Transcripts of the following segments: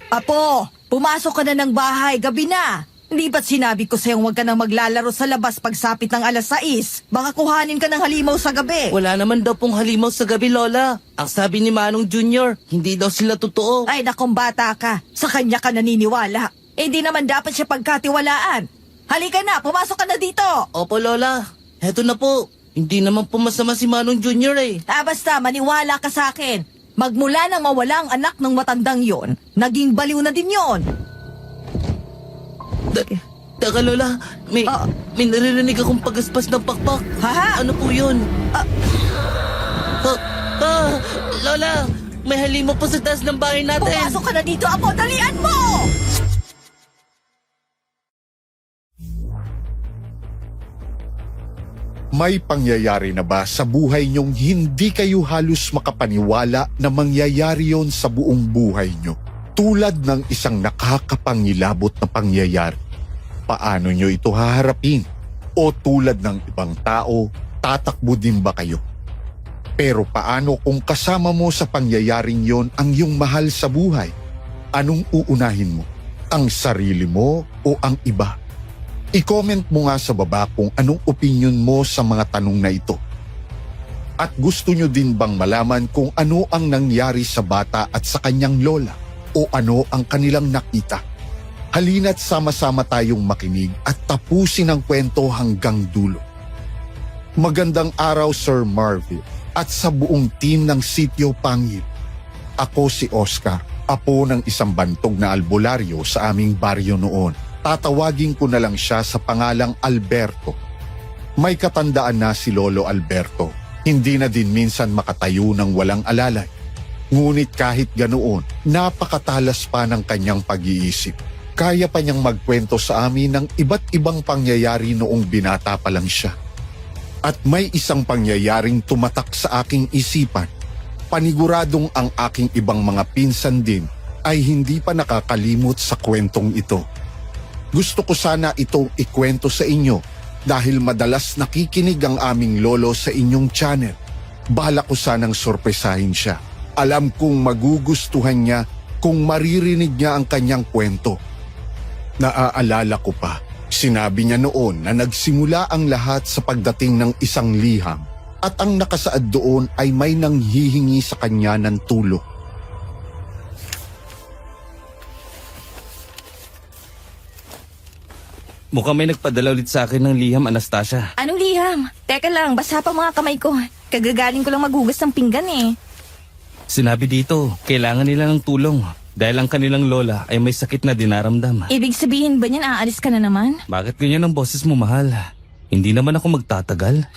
Apo, pumasok ka na ng bahay, gabi na. Hindi ba't sinabi ko sa'yo huwag ka nang maglalaro sa labas pagsapit ng alas 6? Baka kuhanin ka ng halimaw sa gabi. Wala naman daw pong halimaw sa gabi, Lola. Ang sabi ni Manong Junior, hindi daw sila totoo. Ay nakong bata ka, sa kanya ka naniniwala. Hindi naman dapat siya pagkatiwalaan. Halika na, pumasok ka na dito. Opo, Lola. Heto na po. Hindi naman po masama si Manong Junior eh. Basta maniwala ka sa akin. Magmula nang mawala ang anak ng matandang yon, naging baliw na din yon. Teka, Lola. May naririnig akong pagaspas ng pakpak. Ha? Ano po yun? Lola, may halimaw po sa taas ng bahay natin. Pumasok ka na dito, Apo, dalian mo! May pangyayari na ba sa buhay niyong hindi kayo halos makapaniwala na mangyayari yon sa buong buhay niyo? Tulad ng isang nakakapangilabot na pangyayari. Paano niyo ito haharapin? O tulad ng ibang tao, tatakbo din ba kayo? Pero paano kung kasama mo sa pangyayaring yon ang iyong mahal sa buhay? Anong uunahin mo? Ang sarili mo o ang iba? I-comment mo nga sa baba kung anong opinion mo sa mga tanong na ito. At gusto nyo din bang malaman kung ano ang nangyari sa bata at sa kanyang lola o ano ang kanilang nakita? Halina't sama-sama tayong makinig at tapusin ang kwento hanggang dulo. Magandang araw, Sir Marvin, at sa buong team ng Sitio Pangil. Ako si Oscar, apo ng isang bantog na albularyo sa aming baryo noon. Tatawagin ko na lang siya sa pangalang Alberto. May katandaan na si Lolo Alberto. Hindi na din minsan makatayo ng walang alalay. Ngunit kahit ganoon, napakatalas pa ng kanyang pag-iisip. Kaya pa niyang magkwento sa amin ng iba't ibang pangyayari noong binata pa lang siya. At may isang pangyayaring tumatak sa aking isipan. Paniguradong ang aking ibang mga pinsan din ay hindi pa nakakalimot sa kwentong ito. Gusto ko sana itong ikwento sa inyo dahil madalas nakikinig ang aming lolo sa inyong channel. Bala ko sanang sorpresahin siya. Alam kong magugustuhan niya kung maririnig niya ang kanyang kwento. Naaalala ko pa, sinabi niya noon na nagsimula ang lahat sa pagdating ng isang liham at ang nakasaad doon ay may nanghihingi sa kanya ng tulong. Mukhang may nagpadala ulit sa akin ng liham, Anastasia. Anong liham? Teka lang, basa pa mga kamay ko. Kagagaling ko lang maghugas ng pinggan eh. Sinabi dito, kailangan nila ng tulong dahil ang kanilang lola ay may sakit na dinaramdam. Ibig sabihin ba niyan aalis ka na naman? Bakit ganyan ang boses mo, mahal? Hindi naman ako magtatagal.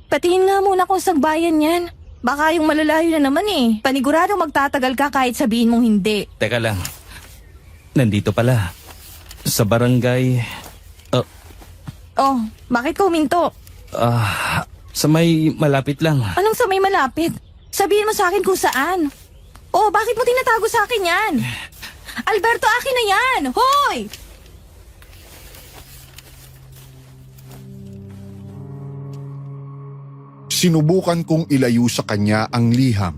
Patingin nga muna kung sagbayan yan. Baka yung malalayo na naman eh. Panigurado magtatagal ka kahit sabihin mong hindi. Teka lang. Nandito pala. Sa barangay... Oh, bakit ka huminto? sa may malapit lang. Anong sa may malapit? Sabihin mo sa akin kung saan. Oh, bakit mo tinatago sa akin yan? Alberto, akin na yan! Hoy! Sinubukan kong ilayo sa kanya ang liham.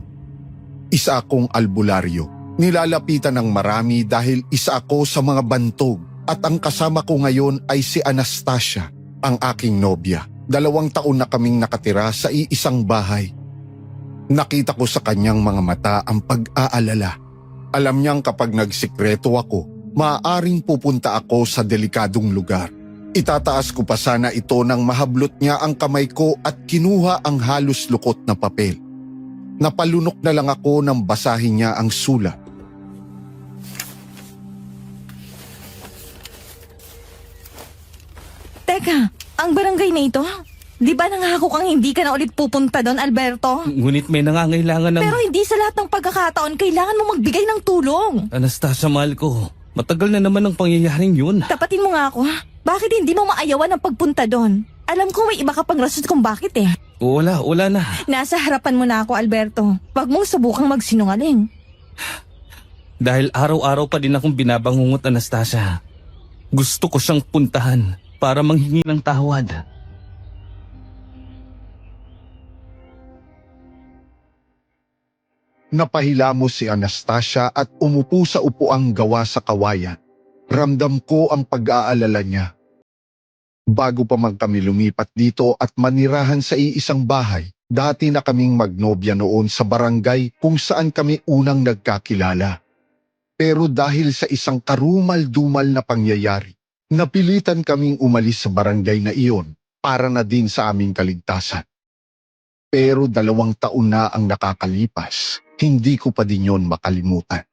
Isa akong albularyo. Nilalapitan ng marami dahil isa ako sa mga bantog at ang kasama ko ngayon ay si Anastasia, ang aking nobya. 2 taon na kaming nakatira sa iisang bahay. Nakita ko sa kanyang mga mata ang pag-aalala. Alam niyang kapag nagsikreto ako, maaaring pupunta ako sa delikadong lugar. Itataas ko pa sana ito nang mahablot niya ang kamay ko at kinuha ang halos lukot na papel. Napalunok na lang ako nang basahin niya ang sulat. Teka, ang barangay na ito? Di ba nangako kang hindi ka na ulit pupunta doon, Alberto? Ngunit may nangangailangan ng... Pero hindi sa lahat ng pagkakataon kailangan mo magbigay ng tulong. Anastasia, mahal ko. Matagal na naman ang pangyayaring yun. Tapatin mo nga ako, ha? Bakit hindi mo maayawan ang pagpunta doon? Alam ko may iba ka pang rason kung bakit eh. Wala na. Nasa harapan mo na ako, Alberto. Huwag mong subukang magsinungaling. Dahil araw-araw pa din akong binabangungot, Anastasia. Gusto ko siyang puntahan para manghingi ng tawad. Napahilamos si Anastasia at umupo sa upuang gawa sa kawayan. Ramdam ko ang pag-aalala niya. Bago pa man kami lumipat dito at manirahan sa iisang bahay, dati na kaming magnobya noon sa barangay kung saan kami unang nagkakilala. Pero dahil sa isang karumal-dumal na pangyayari, napilitan kaming umalis sa barangay na iyon para na din sa aming kaligtasan. Pero 2 taon na ang nakakalipas, hindi ko pa din yon makalimutan.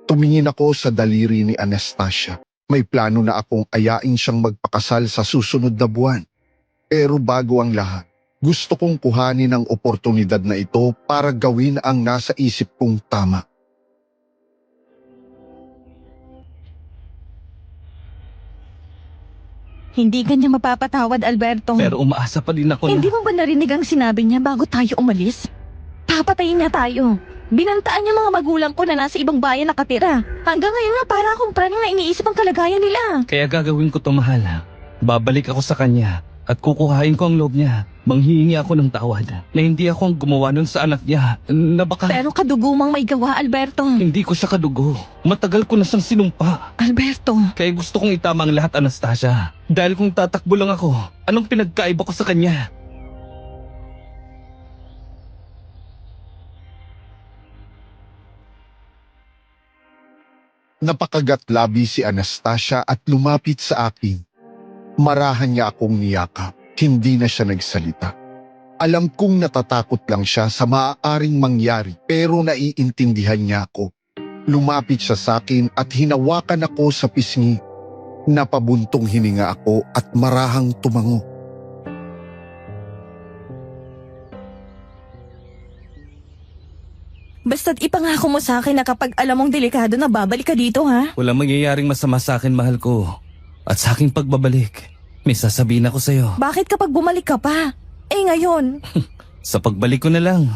Tumingin ako sa daliri ni Anastasia. May plano na akong ayain siyang magpakasal sa susunod na buwan. Pero bago ang lahat, gusto kong kuhanin ang oportunidad na ito para gawin ang nasa isip kong tama. Hindi ka niya mapapatawad, Alberto. Pero umaasa pa din ako na... Hindi mo ba narinig ang sinabi niya bago tayo umalis? Papatayin niya tayo. Binantaan niya mga magulang ko na nasa ibang bayan nakatira. Hanggang ngayon nga para akong praning na iniisip ang kalagayan nila. Kaya gagawin ko to, mahal. Babalik ako sa kanya at kukuhain ko ang loob niya. Manghihingi ako ng tawad na hindi ako ang gumawa nun sa anak niya na baka... Pero kadugumang may gawa, Alberto. Hindi ko siya kadugo. Matagal ko na siyang sinumpa. Alberto, Kaya gusto kong itama ang lahat, Anastasia. Dahil kung tatakbo lang ako, anong pinagkaiba ko sa kanya? Napakagat-labi si Anastasia at lumapit sa akin. Marahan niya akong niyakap. Hindi na siya nagsalita. Alam kong natatakot lang siya sa maaaring mangyari pero naiintindihan niya ako. Lumapit siya sa akin at hinawakan ako sa pisngi. Napabuntong hininga ako at marahang tumango. basta't ipangako mo sa akin na kapag alam mong delikado na babalik ka dito, ha? Walang mangyayaring masama sa akin, mahal ko. At sa aking pagbabalik, may sasabihin ako sa'yo. Bakit kapag bumalik ka pa? Eh ngayon, Sa pagbalik ko na lang,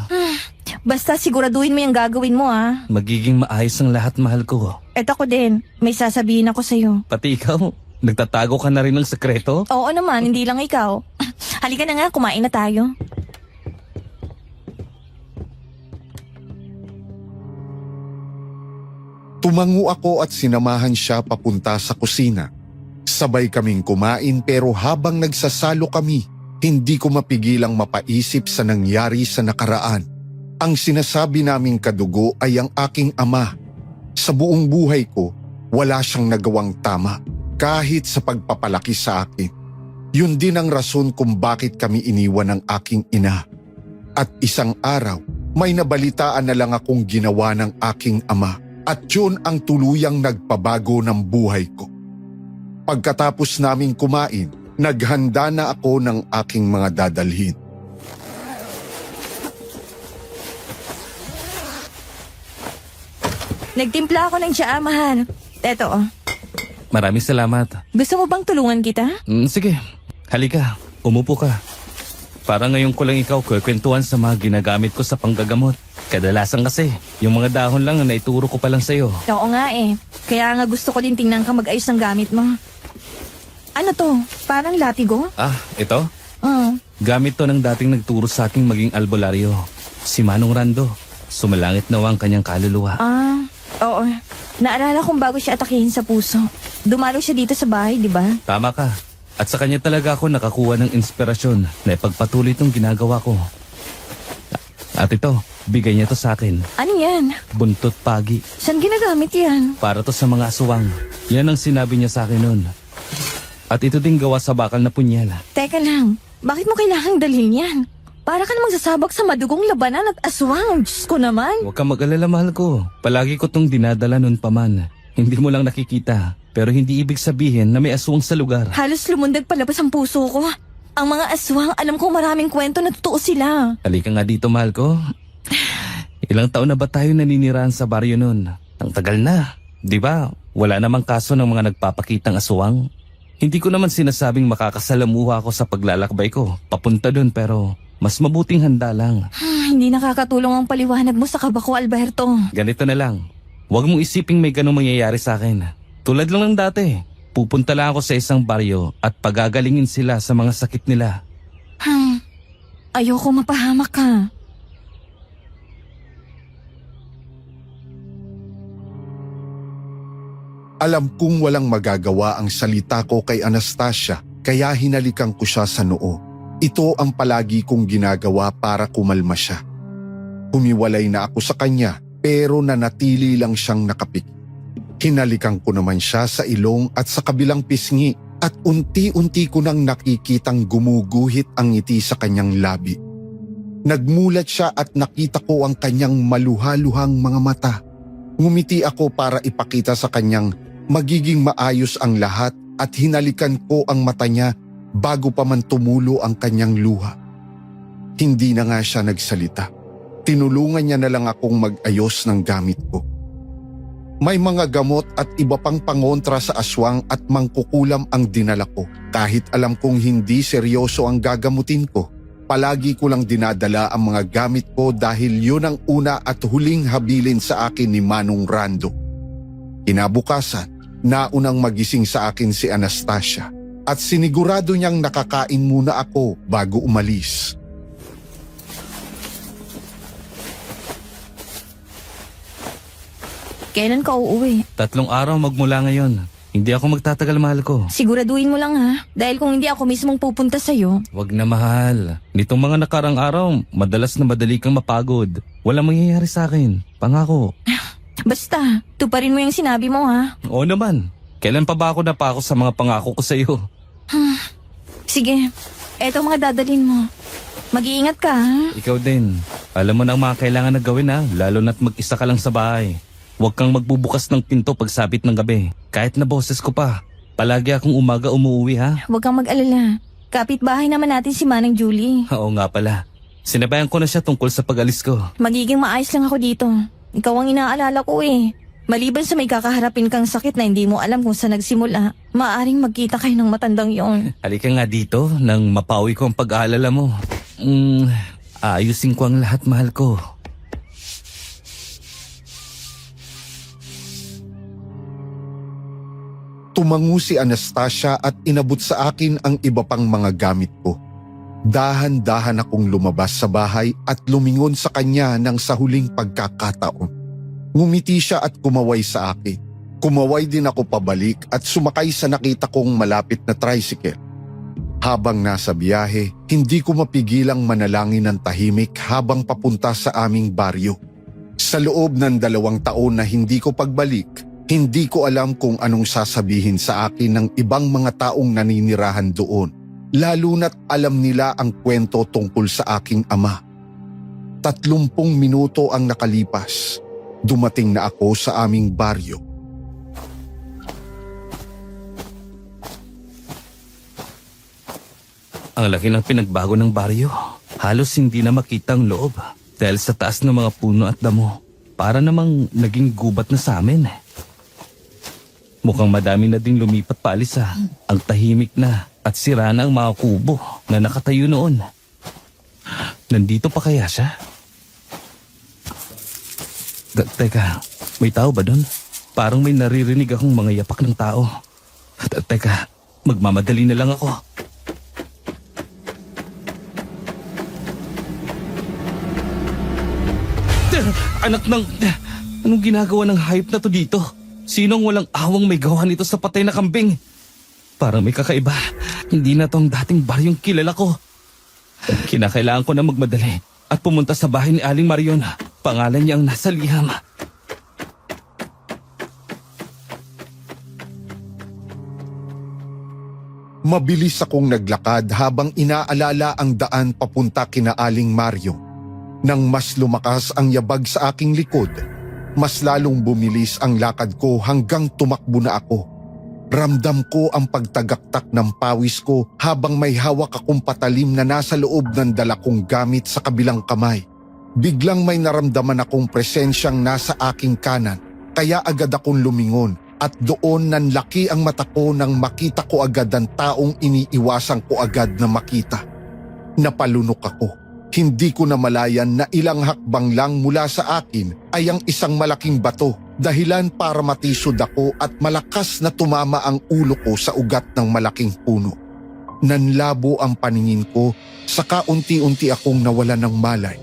basta siguraduhin mo yung gagawin mo, ha? magiging maayos ang lahat, mahal ko. Eto ko din, may sasabihin ako sa'yo. Pati ikaw, nagtatago ka na rin ng sekreto? Oo naman, hindi lang ikaw. Halika na nga, kumain na tayo. Tumango ako at sinamahan siya papunta sa kusina. Sabay kaming kumain pero habang nagsasalo kami, hindi ko mapigilang mapaisip sa nangyari sa nakaraan. Ang sinasabi naming kadugo ay ang aking ama. Sa buong buhay ko, wala siyang nagawang tama kahit sa pagpapalaki sa akin. Yun din ang rason kung bakit kami iniwan ng aking ina. At isang araw, may nabalitaan na lang akong ginawa ng aking ama. At yun ang tuluyang nagpabago ng buhay ko. Pagkatapos naming kumain, naghanda na ako ng aking mga dadalhin. Nagtimpla ako ng tsaa, mahal. Eto, oh. Maraming salamat. Gusto mo bang tulungan kita? Sige, halika, umupo ka. Para ngayon ko lang ikaw kwentuhan sa mga ginagamit ko sa panggagamot. Kadalasan kasi, yung mga dahon lang na naituro ko pa lang sa'yo. Oo nga eh. Kaya nga gusto ko din tingnan ka mag-ayos ng gamit mo. Ano to? Parang latigo? Ito? Mm. Gamit to ng dating nagturo sa aking maging albularyo. Si Manong Rando. Sumalangit nawa ang kanyang kaluluwa. Oo. Naalala kong bago siya atakihin sa puso. Dumalo siya dito sa bahay, di ba? Tama ka. At sa kanya talaga ako nakakuha ng inspirasyon na ipagpatuloy itong ginagawa ko. At ito, bigay niya to sa akin. Ano yan? Buntot pagi. Saan ginagamit yan? Para to sa mga aswang. Yan ang sinabi niya sa akin noon. At ito din gawa sa bakal na punyal. Teka lang, bakit mo kailangang dalhin yan? Para ka namang sasabak sa madugong labanan at aswang. Diyos ko naman. Huwag kang mag-alala, mahal ko. Palagi ko tong dinadala noon pa man. Hindi mo lang nakikita. Pero hindi ibig sabihin na may aswang sa lugar. Halos lumundag palabas ang puso ko. Ang mga aswang, alam kong maraming kwento na totoo sila. Halika nga dito, mahal ko. Ilang taon na ba tayo naninirahan sa baryo noon? Ang tagal na. Di ba? Wala namang kaso ng mga nagpapakitang aswang. Hindi ko naman sinasabing makakasalamuha ako sa paglalakbay ko. Papunta doon pero mas mabuting handa lang. Hindi nakakatulong ang paliwanag mo sa kabako, Alberto. Ganito na lang. Huwag mong isiping may ganong mangyayari sa akin. Tulad lang ng dati. Pupunta lang ako sa isang baryo at pagagalingin sila sa mga sakit nila. Ayoko mapahamak ka. Alam kong walang magagawa ang salita ko kay Anastasia kaya hinalikan ko siya sa noo. Ito ang palagi kong ginagawa para kumalma siya. Humiwalay na ako sa kanya pero nanatili lang siyang nakapik. Hinalikan ko naman siya sa ilong at sa kabilang pisngi at unti-unti ko nang nakikitang gumuguhit ang ngiti sa kanyang labi. Nagmulat siya at nakita ko ang kanyang maluhaluhang mga mata. Ngumiti ako para ipakita sa kanyang magiging maayos ang lahat at hinalikan ko ang mata niya bago pa man tumulo ang kanyang luha. Hindi na nga siya nagsalita. Tinulungan niya na lang akong mag-ayos ng gamit ko. May mga gamot at iba pang pangontra sa aswang at mangkukulam ang dinala ko. Kahit alam kong hindi seryoso ang gagamutin ko, palagi ko lang dinadala ang mga gamit ko dahil yun ang una at huling habilin sa akin ni Manong Rando. Kinabukasan, naunang magising sa akin si Anastasia at sinigurado niyang nakakain muna ako bago umalis. Kailan ka uuwi? 3 araw magmula ngayon. Hindi ako magtatagal, mahal ko. Siguraduhin mo lang ha. Dahil kung hindi ako mismong pupunta sa'yo. Wag na, mahal. Nitong mga nakarang araw, madalas na madali kang mapagod. Walang mangyayari sa akin. Pangako. Basta, tuparin mo yung sinabi mo ha. Oo naman. Kailan pa ba ako napako sa mga pangako ko sa iyo? Sige, eto mga dadalhin mo. Mag-iingat ka ha. Ikaw din. Alam mo na ang mga kailangan na gawin ha, lalo na't mag-isa ka lang sa bahay. Huwag kang magbubukas ng pinto pagsapit ng gabi. Kahit na boses ko pa. Palagi akong umaga umuwi ha. Huwag kang mag-alala. Kapit-bahay naman natin si Manang Julie. Oo nga pala. Sinabayan ko na siya tungkol sa pag-alis ko. Magiging maayos lang ako dito. Ikaw ang inaalala ko eh. Maliban sa may kakaharapin kang sakit na hindi mo alam kung saan nagsimula, maaaring magkita kayo ng matandang yon. Halika nga dito nang mapawi ko ang pag-aalala mo. Ayusin ko ang lahat, mahal ko. Tumango si Anastasia at inabot sa akin ang iba pang mga gamit ko. Dahan-dahan akong lumabas sa bahay at lumingon sa kanya nang sa huling pagkakataon. Ngumiti siya at kumaway sa akin. Kumaway din ako pabalik at sumakay sa nakita kong malapit na tricycle. Habang nasa biyahe, hindi ko mapigilang manalangin ng tahimik habang papunta sa aming baryo. Sa loob ng 2 taon na hindi ko pagbalik, hindi ko alam kung anong sasabihin sa akin ng ibang mga taong naninirahan doon. Lalo na't alam nila ang kwento tungkol sa aking ama. 30 minuto ang nakalipas. Dumating na ako sa aming baryo. Ang laki ng pinagbago ng baryo. Halos hindi na makita ang loob dahil sa taas ng mga puno at damo. Para namang naging gubat na sa amin. Mukhang madami na ding lumipat paalis ha. Ang tahimik na at sira na ang mga kubo na nakatayo noon. Nandito pa kaya siya? Teka, may tao ba doon? Parang may naririnig akong mga yapak ng tao. Teka, magmamadali na lang ako. Anak ng... Anong ginagawa ng hayop na to dito? Sinong walang awang may gawa nito sa patay na kambing? Parang may kakaiba. Hindi na to ang dating baryong kilala ko. Kinakailangan ko na magmadali at pumunta sa bahay ni Aling Marion. Pangalan niya ang nasa liham. Mabilis akong naglakad habang inaalala ang daan papunta kina Aling Mario. Nang mas lumakas ang yabag sa aking likod, mas lalong bumilis ang lakad ko hanggang tumakbo na ako. Ramdam ko ang pagtagaktak ng pawis ko habang may hawak akong patalim na nasa loob ng dala kong gamit sa kabilang kamay. Biglang may naramdaman akong presensyang nasa aking kanan, kaya agad akong lumingon at doon nanlaki ang mata ko nang makita ko agad ang taong iniiwasan ko agad na makita. Napalunok ako. Hindi ko namalayan na ilang hakbang lang mula sa akin ay ang isang malaking bato, dahilan para matisod ako at malakas na tumama ang ulo ko sa ugat ng malaking puno. Nanlabo ang paningin ko, saka unti-unti akong nawalan ng malay.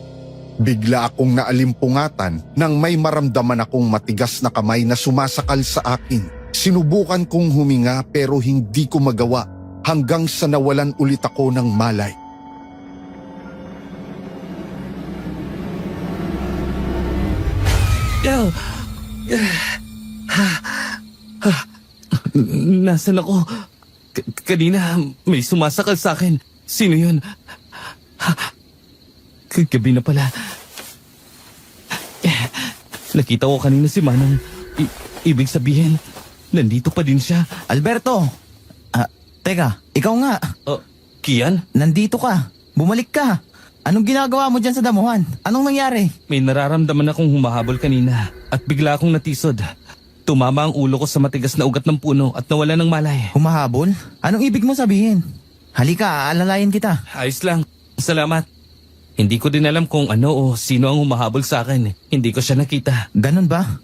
Bigla akong naalimpungatan nang may maramdaman akong matigas na kamay na sumasakal sa akin. Sinubukan kong huminga pero hindi ko magawa hanggang sa nawalan ulit ako ng malay. Nasaan ako? Kanina may sumasakal sa akin. Sino yun? Gabi na pala. Nakita ko kanina si Manang. Ibig sabihin, nandito pa din siya. Alberto! Teka, ikaw nga. Kian? Nandito ka. Bumalik ka. Anong ginagawa mo dyan sa damuhan? Anong nangyari? May nararamdaman akong humahabol kanina at bigla akong natisod. Tumama ang ulo ko sa matigas na ugat ng puno at nawala ng malay. Humahabol? Anong ibig mo sabihin? Halika, aalalayan kita. Ayos lang. Salamat. Hindi ko din alam kung ano o sino ang humahabol sa akin. Hindi ko siya nakita. Ganun ba?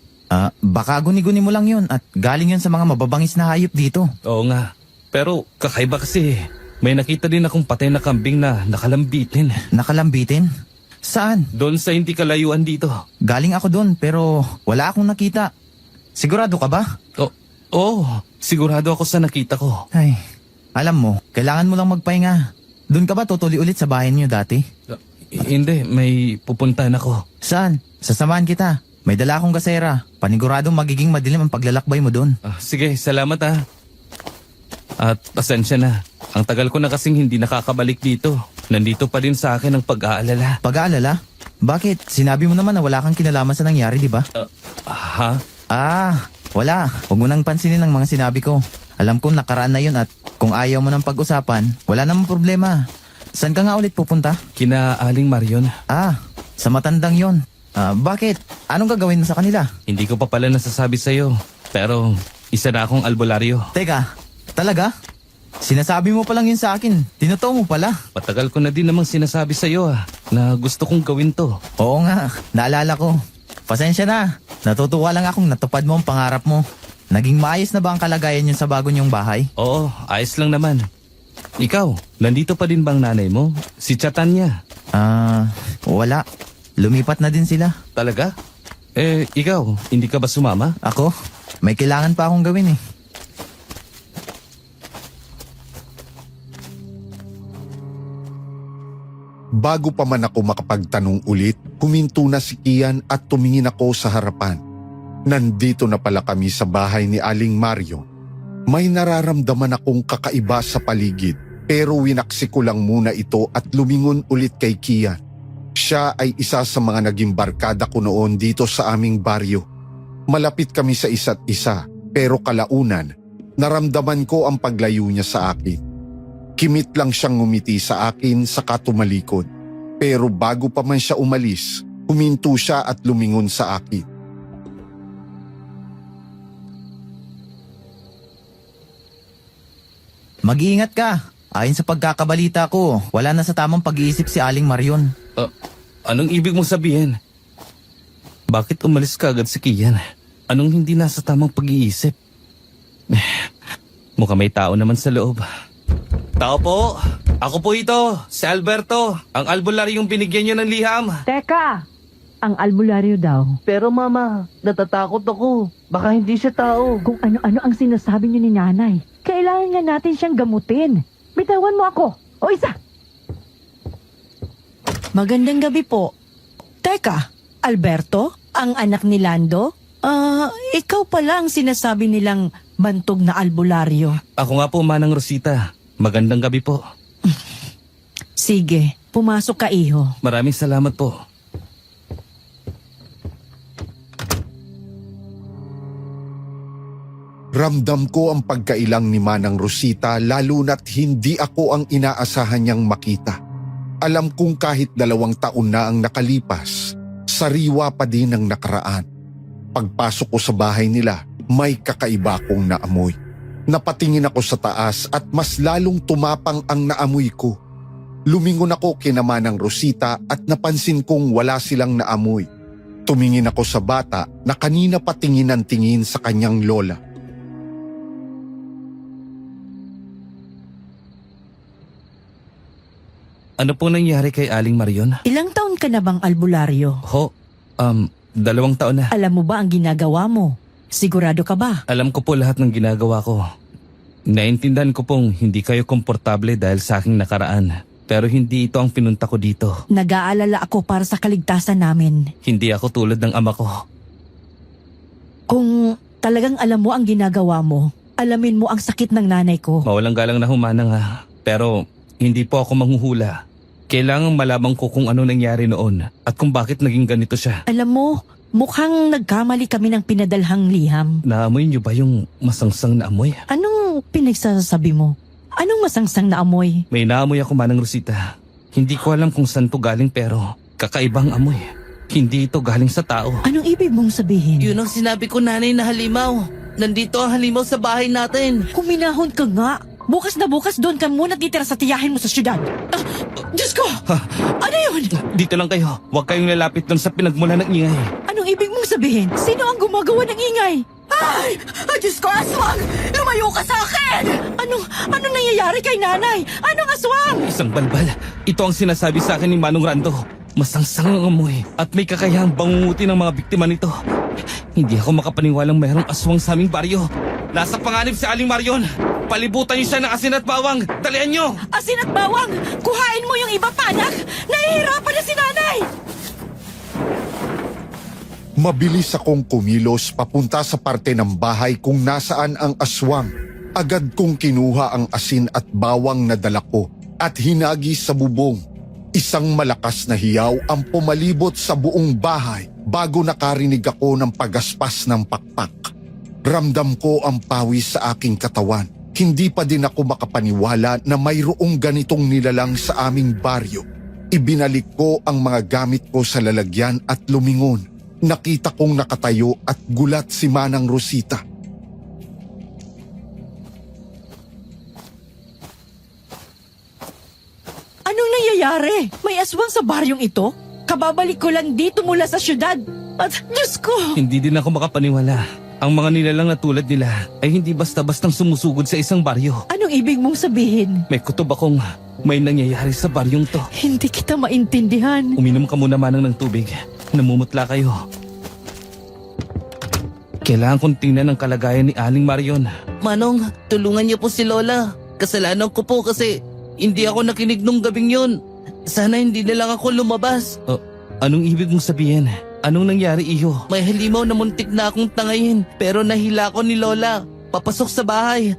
Baka guni-guni mo lang yun at galing yun sa mga mababangis na hayop dito. Oo nga. Pero kakaiba kasi. May nakita din akong patay na kambing na nakalambitin. Nakalambitin? Saan? Doon sa hindi kalayuan dito. Galing ako doon pero wala akong nakita. Sigurado ka ba? Oo, sigurado ako sa nakita ko. Ay, alam mo, kailangan mo lang magpahinga. Doon ka ba tutuli ulit sa bahay niyo dati? Hindi, may pupuntahan ako. Saan? Sasamahan kita. May dala akong gasera. Paniguradong magiging madilim ang paglalakbay mo doon. Sige, salamat At pasensya na. Ang tagal ko na kasing hindi nakakabalik dito. Nandito pa din sa akin ang pag-aalala. Pag-aalala? Bakit? Sinabi mo naman na wala kang kinalaman sa nangyari, di ba? Ha? Wala. Huwag mo nang pansinin ang mga sinabi ko. Alam kong nakaraan na yun at kung ayaw mo ng pag-usapan, wala namang problema. Saan ka nga ulit pupunta? Kina Aling Marion. Sa matandang yon. Bakit? Anong gagawin mo sa kanila? Hindi ko pa pala nasasabi sa'yo. Pero isa na akong albularyo. Teka, talaga? Sinasabi mo pa lang yun sa akin. Tinotoo mo pala. Matagal ko na din namang sinasabi sa'yo na gusto kong gawin to. Oo nga, naalala ko. Pasensya na. Natutuwa lang akong natupad mo ang pangarap mo. Naging maayos na ba ang kalagayan yun sa bago niyong bahay? Oo, ayos lang naman. Ikaw, nandito pa din bang nanay mo? Si Chatanya. Wala. Lumipat na din sila. Talaga? Ikaw, hindi ka ba sumama? Ako? May kailangan pa akong gawin eh. Bago pa man ako makapagtanong ulit, huminto na si Kian at tumingin ako sa harapan. Nandito na pala kami sa bahay ni Aling Marion. May nararamdaman akong kakaiba sa paligid, pero winaksi ko lang muna ito at lumingon ulit kay Kian. Siya ay isa sa mga naging barkada ko noon dito sa aming baryo. Malapit kami sa isa't isa, pero kalaunan, naramdaman ko ang paglayo niya sa akin. Kimit lang siyang ngumiti sa akin saka tumalikod. Pero bago pa man siya umalis, huminto siya at lumingon sa akin. Mag-iingat ka. Ayon sa pagkakabalita ko, wala na sa tamang pag-iisip si Aling Marion. Anong ibig mong sabihin? Bakit umalis ka agad si Kian? Anong hindi nasa tamang pag-iisip? Mukhang may tao naman sa loob. Tao po! Ako po ito, si Alberto. Ang albularyong binigyan niyo ng liham. Teka! Ang albularyo daw. Pero mama, natatakot ako. Baka hindi siya tao. Kung ano-ano ang sinasabi niyo ni nanay. Kailangan nga natin siyang gamutin. Bitawan mo ako. O isa! Magandang gabi po. Teka, Alberto? Ang anak ni Lando? Ikaw pala ang sinasabi nilang bantog na albularyo. Ako nga po, Manang Rosita. Magandang gabi po. Sige, pumasok ka, iho. Maraming salamat po. Ramdam ko ang pagkailang ni Manang Rosita lalo na't hindi ako ang inaasahan niyang makita. Alam kong kahit 2 taon na ang nakalipas, sariwa pa din ang nakaraan. Pagpasok ko sa bahay nila, may kakaiba akong naamoy. Napatingin ako sa taas at mas lalong tumapang ang naamoy ko. Lumingon ako kina Manang Rosita at napansin kong wala silang naamoy. Tumingin ako sa bata na kanina pa tingin ng tingin sa kanyang lola. Ano po nangyari kay Aling Marion? Ilang taon ka na bang albularyo? 2 taon na. Alam mo ba ang ginagawa mo? Sigurado ka ba? Alam ko po lahat ng ginagawa ko. Naintindihan ko pong hindi kayo komportable dahil sa aking nakaraan. Pero hindi ito ang pinunta ko dito. Nag-aalala ako para sa kaligtasan namin. Hindi ako tulad ng ama ko. Kung talagang alam mo ang ginagawa mo, alamin mo ang sakit ng nanay ko. Mawalang galang na humanang ha. Pero hindi po ako manghuhula. Kailangan malaman ko kung ano nangyari noon at kung bakit naging ganito siya. Alam mo, mukhang nagkamali kami ng pinadalhang liham. Naamoy niyo ba yung masangsang na amoy? Anong pinagsasabi mo? Anong masangsang na amoy? May naamoy ako, Manang Rosita. Hindi ko alam kung saan to galing pero kakaibang amoy. Hindi ito galing sa tao. Anong ibig mong sabihin? Yun ang sinabi ko, nanay, na halimaw. Nandito ang halimaw sa bahay natin. Kuminahon ka nga. Bukas na bukas doon ka muna titira sa tiyahin mo sa syudad. Diyos ko! Ano yun? Dito lang kayo. Huwag kayong lalapit doon sa pinagmula ng ingay. Anong ibig mong sabihin? Sino ang gumagawa ng ingay? Ay! Diyos ko, aswang! Lumayo ka sa akin! Anong nangyayari kay nanay? Anong aswang? Isang balbal. Ito ang sinasabi sa akin ni Manong Rando. Masangsang ang amoy at may kakayahang bangungutin ng mga biktima nito. Hindi ako makapaniwalang mayroong aswang sa aming baryo. Nasa panganib si Aling Marion. Palibutan niyo siya ng asin at bawang. Dalian niyo! Asin at bawang! Kuhain mo yung iba, panak! Nahihirapan na si nanay! Mabilis akong kumilos papunta sa parte ng bahay kung nasaan ang aswang. Agad kong kinuha ang asin at bawang na dala ko at hinagi sa bubong. Isang malakas na hiyaw ang pumalibot sa buong bahay bago nakarinig ako ng pagaspas ng pakpak. Ramdam ko ang pawis sa aking katawan. Hindi pa din ako makapaniwala na mayroong ganitong nilalang sa aming baryo. Ibinalik ko ang mga gamit ko sa lalagyan at lumingon. Nakita kong nakatayo at gulat si Manang Rosita. Anong nangyayari? May aswang sa baryong ito? Kababalik ko lang dito mula sa syudad. At Diyos ko! Hindi din ako makapaniwala. Ang mga nilalang na tulad nila ay hindi basta-bastang sumusugod sa isang baryo. Anong ibig mong sabihin? May kutob akong may nangyayari sa baryong to. Hindi kita maintindihan. Uminom ka muna, Manang, ng tubig. Namumutla kayo. Kailangan kong tingnan ang kalagayan ni Aling Marion. Manong, tulungan niyo po si Lola. Kasalanan ko po kasi hindi ako nakinig nung gabing yun. Sana hindi na lang ako lumabas. Anong ibig mong sabihin? Anong nangyari, iyo? May halimaw na muntik na akong tangayin pero nahila ko ni Lola. Papasok sa bahay.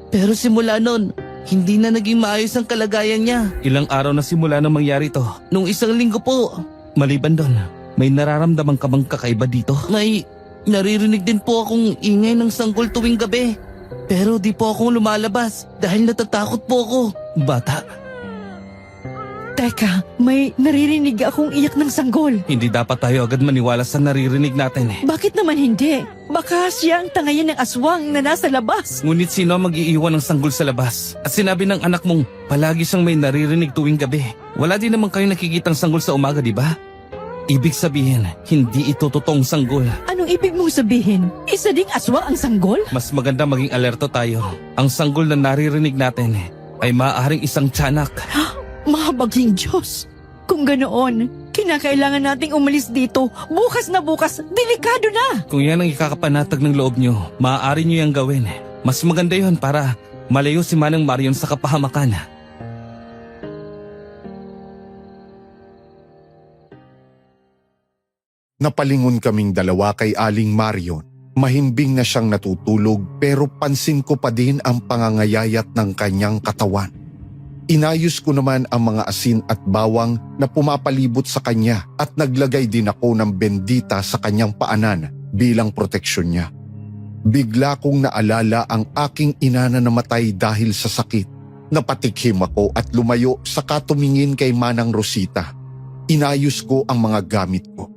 Pero simula nun, hindi na naging maayos ang kalagayan niya. Ilang araw na simula nang mangyari to. Nung isang linggo po, Maliban doon, may nararamdaman ka bang kakaiba dito? may naririnig din po akong ingay ng sanggol tuwing gabi. Pero di po akong lumalabas dahil natatakot po ako. Bata, Teka, may naririnig akong iyak ng sanggol. hindi dapat tayo agad maniwala sa naririnig natin eh. Bakit naman hindi? Baka siya ang tangayan ng aswang na nasa labas. Ngunit sino ang mag-iiwan ng sanggol sa labas? At sinabi ng anak mong palagi siyang may naririnig tuwing gabi. Wala din naman kayo nakikitang sanggol sa umaga, di ba? Ibig sabihin, hindi ito totoong sanggol. Anong ibig mong sabihin? Isa ding aswang ang sanggol? Mas maganda maging alerto tayo. Ang sanggol na naririnig natin ay maaaring isang tiyanak. Mahabaging Diyos. Kung ganoon, kinakailangan nating umalis dito. Bukas na bukas, delikado na. Kung yan ang ikakapanatag ng loob nyo, maaari nyo yung gawin. Mas maganda yon para malayo si Manang Marion sa kapahamakan. Napalingon kaming dalawa kay Aling Marion. Mahimbing na siyang natutulog pero pansin ko pa din ang pangangayayat ng kanyang katawan. Inayos ko naman ang mga asin at bawang na pumapalibot sa kanya at naglagay din ako ng bendita sa kanyang paanan bilang proteksyon niya. Bigla kong naalala ang aking ina na namatay dahil sa sakit. Napatikhim ako at lumayo saka tumingin kay Manang Rosita. Inayos ko ang mga gamit ko.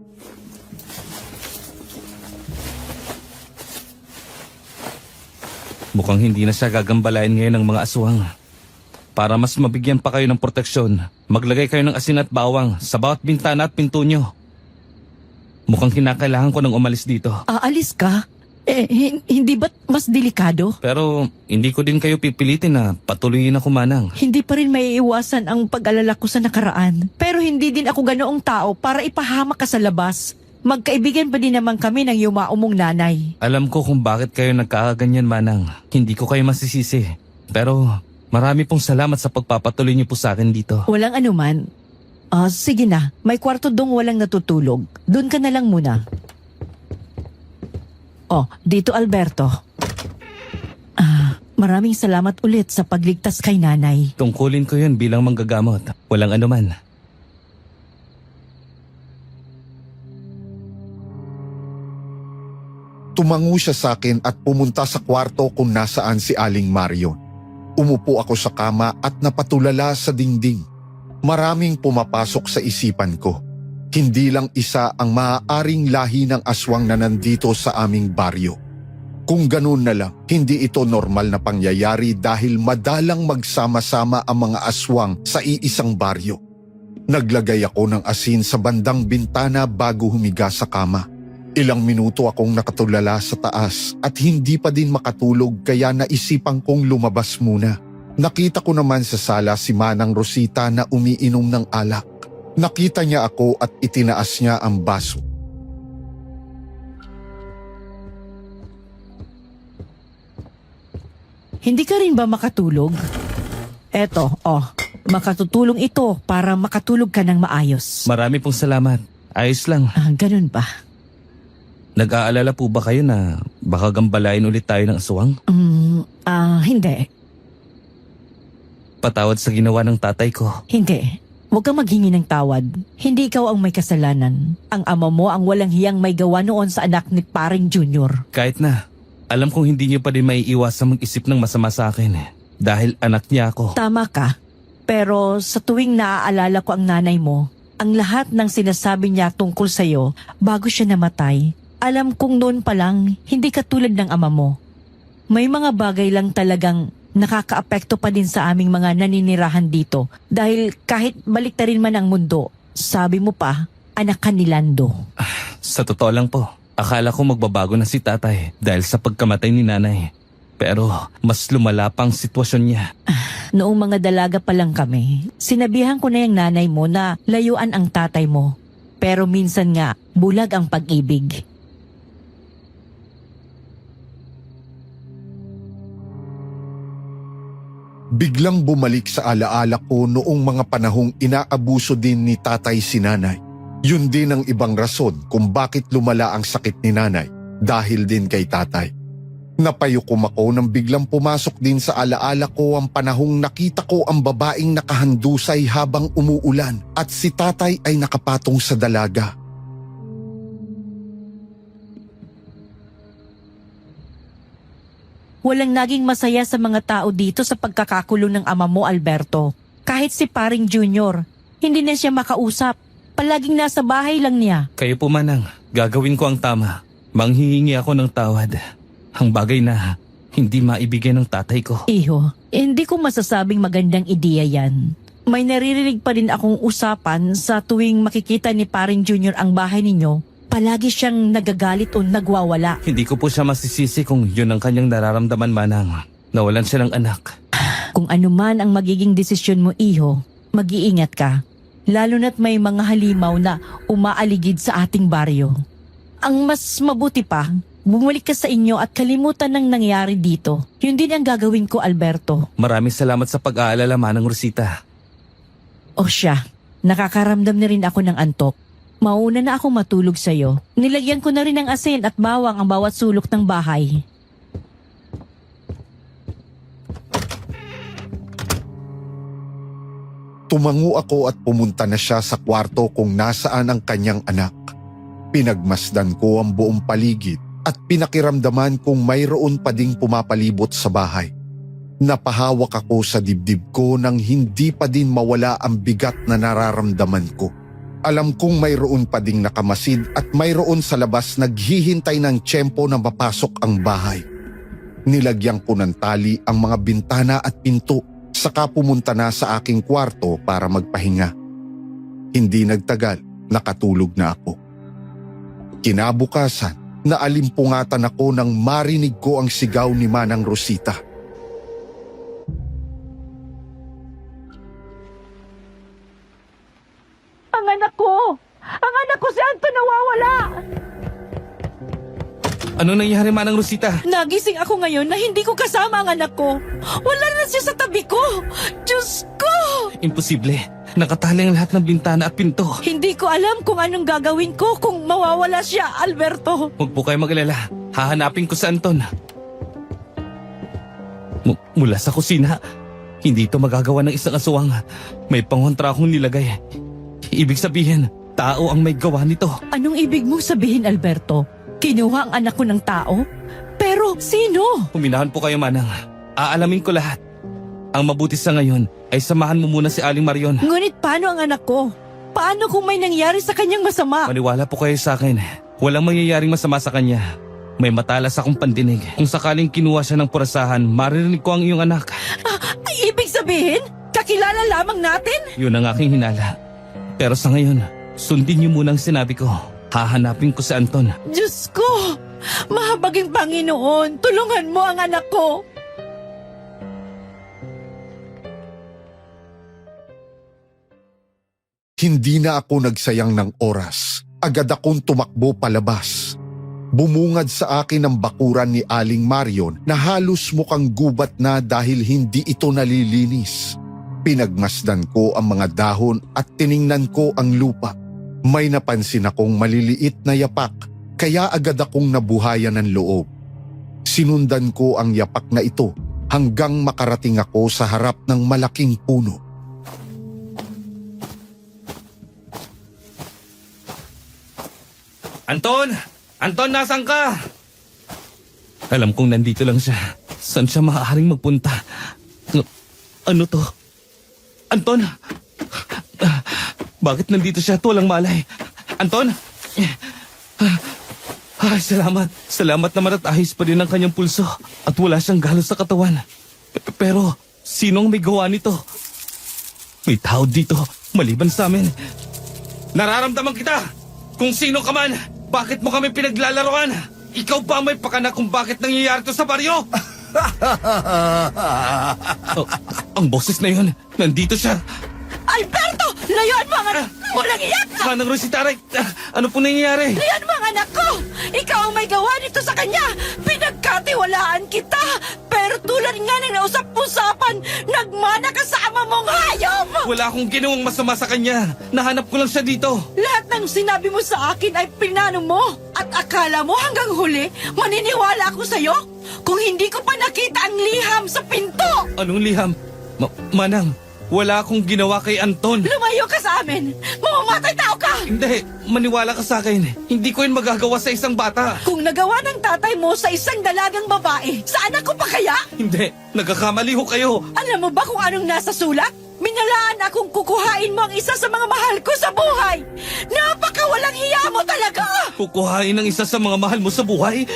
Mukhang hindi na siya gagambalain ngayon ng mga aswang. Para mas mabigyan pa kayo ng proteksyon, maglagay kayo ng asin at bawang sa bawat bintana at pinto nyo. Mukhang kinakailangan ko nang umalis dito. Aalis ka? Hindi ba't mas delikado? Pero hindi ko din kayo pipilitin na patuloyin ako, Manang. Hindi pa rin maiiwasan ang pag-alala ko sa nakaraan. Pero hindi din ako ganoong tao para ipahamak ka sa labas. Magkaibigan pa din naman kami ng yumaumong nanay. Alam ko kung bakit kayo nagkakaganyan, Manang. Hindi ko kayo masisisi. Pero marami pong salamat sa pagpapatuloy niyo po sa akin dito. Walang anuman. Sige na, may kwarto dong walang natutulog. Doon ka na lang muna. Dito Alberto. Maraming salamat ulit sa pagligtas kay nanay. Tungkulin ko yun bilang manggagamot. Walang anuman. Tumango siya sa akin at pumunta sa kwarto kung nasaan si Aling Marion. Umupo ako sa kama at napatulala sa dingding. Maraming pumapasok sa isipan ko. Hindi lang isa ang maaaring lahi ng aswang na nandito sa aming baryo. Kung ganun na lang, hindi ito normal na pangyayari dahil madalang magsama-sama ang mga aswang sa iisang baryo. Naglagay ako ng asin sa bandang bintana bago humiga sa kama. Ilang minuto akong nakatulala sa taas at hindi pa din makatulog kaya naisipan kong lumabas muna. Nakita ko naman sa sala si Manang Rosita na umiinom ng alak. Nakita niya ako at itinaas niya ang baso. Hindi ka rin ba makatulog? Eto, makatutulong ito para makatulog ka ng maayos. Marami pong salamat. Ayos lang. Ganun ba? Nag-aalala po ba kayo na baka gambalain ulit tayo ng aswang? Hindi. Patawad sa ginawa ng tatay ko. Hindi. Huwag kang maghingi ng tawad. Hindi ikaw ang may kasalanan. Ang ama mo ang walang hiyang may gawa noon sa anak ni Paring Junior. Kahit na, alam kong hindi niyo pa din maiiwasan mag-isip ng masama sa akin dahil anak niya ako. Tama ka. Pero sa tuwing naaalala ko ang nanay mo, ang lahat ng sinasabi niya tungkol sa'yo bago siya namatay, alam kong noon pa lang, hindi ka tulad ng ama mo. May mga bagay lang talagang nakakaapekto pa din sa aming mga naninirahan dito dahil kahit baliktarin man ang mundo, sabi mo pa, anak ka ni Lando. Sa totoo lang po, akala ko magbabago na si tatay dahil sa pagkamatay ni nanay. Pero mas lumala pang sitwasyon niya. Noong mga dalaga pa lang kami, sinabihan ko na yung nanay mo na layuan ang tatay mo. Pero minsan nga, bulag ang pag-ibig. Biglang bumalik sa alaala ko noong mga panahong inaabuso din ni tatay si nanay. Yun din ang ibang rason kung bakit lumala ang sakit ni nanay dahil din kay tatay. Napayukom ako nang biglang pumasok din sa alaala ko ang panahong nakita ko ang babaeng nakahandusay habang umuulan at si tatay ay nakapatong sa dalaga. Walang naging masaya sa mga tao dito sa pagkakakulong ng ama mo, Alberto. Kahit si Paring Junior, hindi na siya makausap. Palaging nasa bahay lang niya. Kayo po Manang, gagawin ko ang tama. Manghihingi ako ng tawad. Ang bagay na hindi maibigay ng tatay ko. Iho, hindi ko masasabing magandang ideya yan. May naririnig pa rin akong usapan sa tuwing makikita ni Paring Junior ang bahay ninyo. Palagi siyang nagagalit o nagwawala. Hindi ko po siya masisisi kung yun ang kanyang nararamdaman, Manang. Nawalan siya ng anak. Kung ano man ang magiging desisyon mo, Iho, mag-iingat ka. Lalo na't may mga halimaw na umaaligid sa ating baryo. Ang mas mabuti pa, bumalik ka sa inyo at kalimutan ng nangyari dito. Yun din ang gagawin ko, Alberto. Maraming salamat sa pag-aalala, Manang Rosita. O siya, nakakaramdam na rin ako ng antok. Mauna na akong matulog sa'yo. Nilagyan ko na rin ng asin at bawang ang bawat sulok ng bahay. Tumango ako at pumunta na siya sa kwarto kung nasaan ang kanyang anak. Pinagmasdan ko ang buong paligid at pinakiramdaman kung mayroon pa ding pumapalibot sa bahay. Napahawak ako sa dibdib ko nang hindi pa din mawala ang bigat na nararamdaman ko. Alam kong mayroon pa ding nakamasid at mayroon sa labas naghihintay ng tiyempo na mapasok ang bahay. Nilagyan ko ng tali ang mga bintana at pinto, saka pumunta na sa aking kwarto para magpahinga. Hindi nagtagal, nakatulog na ako. Kinabukasan, naalimpungatan ako nang marinig ko ang sigaw ni Manang Rosita. Ang anak ko! Ang anak ko si Anton nawawala! Ano nangyari, Manang Rosita? Nagising ako ngayon na hindi ko kasama ang anak ko. Wala na siya sa tabi ko. Diyos ko! Imposible. Nakatali ang lahat ng bintana at pinto. Hindi ko alam kung anong gagawin ko kung mawawala siya, Alberto. Huwag po kayo mag-alala. Hahanapin ko sa Anton. Mula sa kusina. Hindi ito magagawa ng isang aswang. May pangontra akong nilagay. Ibig sabihin, tao ang may gawa nito. Anong ibig mong sabihin, Alberto? Kinuha ang anak ko ng tao? Pero sino? Huminahan po kayo, Manang. Aalamin ko lahat. Ang mabuti sa ngayon ay samahan mo muna si Aling Marion. Ngunit paano ang anak ko? Paano kung may nangyari sa kanyang masama? Maniwala po kayo sa akin. Walang mangyayaring masama sa kanya. May matalas akong pandinig. Kung sakaling kinuha siya ng purasahan, maririnig ko ang iyong anak. Ay, ibig sabihin, kakilala lamang natin? Yun ang aking hinala. Pero sa ngayon, sundin niyo muna ang sinabi ko. Hahanapin ko si Anton. Diyos ko! Mahabaging Panginoon, tulungan mo ang anak ko! Hindi na ako nagsayang ng oras. Agad akong tumakbo palabas. Bumungad sa akin ang bakuran ni Aling Marion na halos mukhang gubat na dahil hindi ito nalilinis. Pinagmasdan ko ang mga dahon at tiningnan ko ang lupa. May napansin akong maliliit na yapak, kaya agad akong nabuhayan ng loob. Sinundan ko ang yapak na ito hanggang makarating ako sa harap ng malaking puno. Anton! Anton, nasan ka? Alam kong nandito lang siya. Saan siya maaaring magpunta? Ano to? Anton! Bakit nandito siya at walang malay? Anton! Ay, salamat. Salamat naman at ahis pa rin ang kanyang pulso at wala siyang galos sa katawan. Pero, sinong may gawa nito? May tao dito, maliban sa amin. Nararamdaman kita! Kung sino ka man, bakit mo kami pinaglalaroan? Ikaw ba may pakana kung bakit nangyayari to sa baryo? Ang boses na yun, nandito siya. Alberto! Layuan mo ang anak! Walang iyak ka! Manang Rosita, ano po nangyayari? Layuan mo ang anak ko! Ikaw ang may gawa nito sa kanya! Pinagkatiwalaan kita! Pero tulad nga ng nausap-usapan, nagmana ka sa ama mong hayop! Wala akong ginawang masama sa kanya. Nahanap ko lang siya dito. Lahat ng sinabi mo sa akin ay pinano mo. At akala mo hanggang huli, maniniwala ako sa'yo? Kung hindi ko pa nakita ang liham sa pinto! Anong liham? Manang, wala akong ginawa kay Anton. Lumayo ka sa amin! Mamamatay tao ka! Hindi, maniwala ka sa akin. Hindi ko yun magagawa sa isang bata. Kung nagawa ng tatay mo sa isang dalagang babae, sa anak ko pa kaya? Hindi, nagkakamali ho kayo. Alam mo ba kung anong nasa sulat? Minalaan akong kukuhain mo ang isa sa mga mahal ko sa buhay! Napakawalang hiya mo talaga! Kukuhain ng isa sa mga mahal mo sa buhay?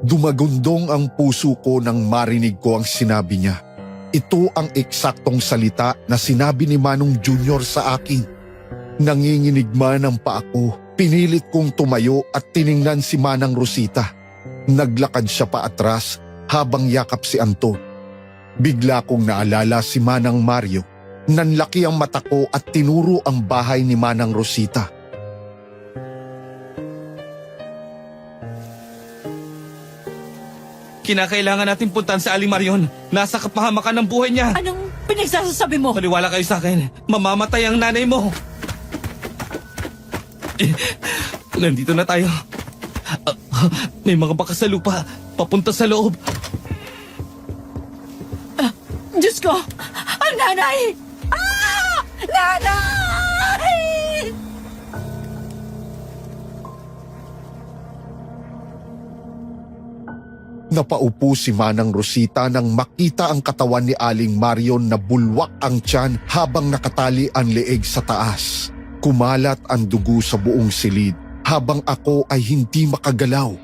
Dumagundong ang puso ko nang marinig ko ang sinabi niya. Ito ang eksaktong salita na sinabi ni Manong Junior sa akin. Nanginginig man ang paa ko. Pinilit kong tumayo at tiningnan si Manang Rosita. Naglakad siya pa atras habang yakap si Anton. Bigla kong naalala si Manang Mario. Nanlaki ang mata ko at tinuro ang bahay ni Manang Rosita. Kinakailangan natin puntahan sa Aling Marion. Nasa kapahamakan ng buhay niya. Anong pinagsasabi mo? Maniwala kayo sa akin. Mamamatay ang nanay mo. Nandito na tayo. May mga baka sa lupa. Papunta sa loob. Diyos ko! Ang nanay! Ah! Nanay! Napaupo si Manang Rosita nang makita ang katawan ni Aling Marion na bulwak ang tiyan habang nakatali ang leeg sa taas. Kumalat ang dugo sa buong silid habang ako ay hindi makagalaw.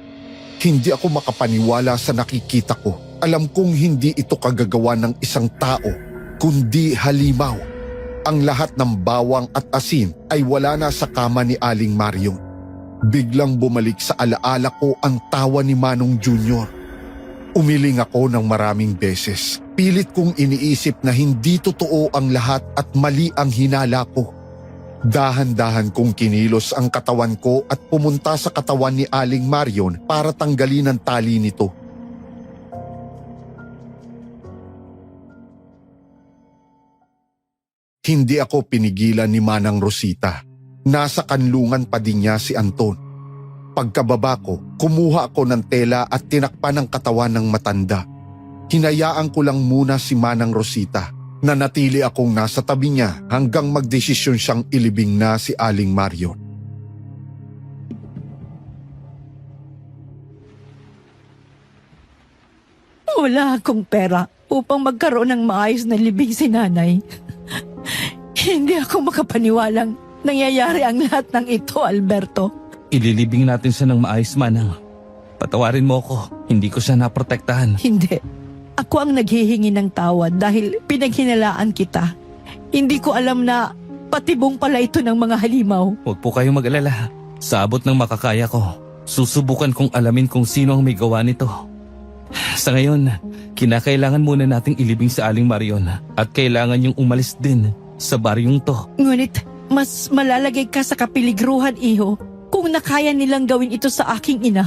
Hindi ako makapaniwala sa nakikita ko. Alam kong hindi ito kagagawa ng isang tao, kundi halimaw. Ang lahat ng bawang at asin ay wala na sa kama ni Aling Marion. Biglang bumalik sa alaala ko ang tawa ni Manong Junior. Umiling ako ng maraming beses. Pilit kong iniisip na hindi totoo ang lahat at mali ang hinala ko. Dahan-dahan kong kinilos ang katawan ko at pumunta sa katawan ni Aling Marion para tanggalin ang tali nito. Hindi ako pinigilan ni Manang Rosita. Nasa kanlungan pa din niya si Anton. Pagkababa ko, kumuha ako ng tela at tinakpan ang katawan ng matanda. Hinayaan ko lang muna si Manang Rosita. Nanatili akong nasa tabi niya hanggang magdesisyon siyang ilibing na si Aling Marion. Wala akong pera upang magkaroon ng maayos na libing si nanay. Hindi ako makapaniwalang nangyayari ang lahat ng ito, Alberto. Ililibing natin siya ng maayos, Manang. Patawarin mo ako, hindi ko siya naprotektahan. Hindi. Ako ang naghihingi ng tawad dahil pinaghinalaan kita. Hindi ko alam na patibong pala ito ng mga halimaw. Huwag po kayong mag-alala. Sa abot ng makakaya ko, susubukan kong alamin kung sino ang may gawa nito. Sa ngayon, kinakailangan muna nating ilibing si Aling Marion at kailangan niyong umalis din sa baryong to. Ngunit mas malalagay ka sa kapiligruhan, iho, kung nakaya nilang gawin ito sa aking ina.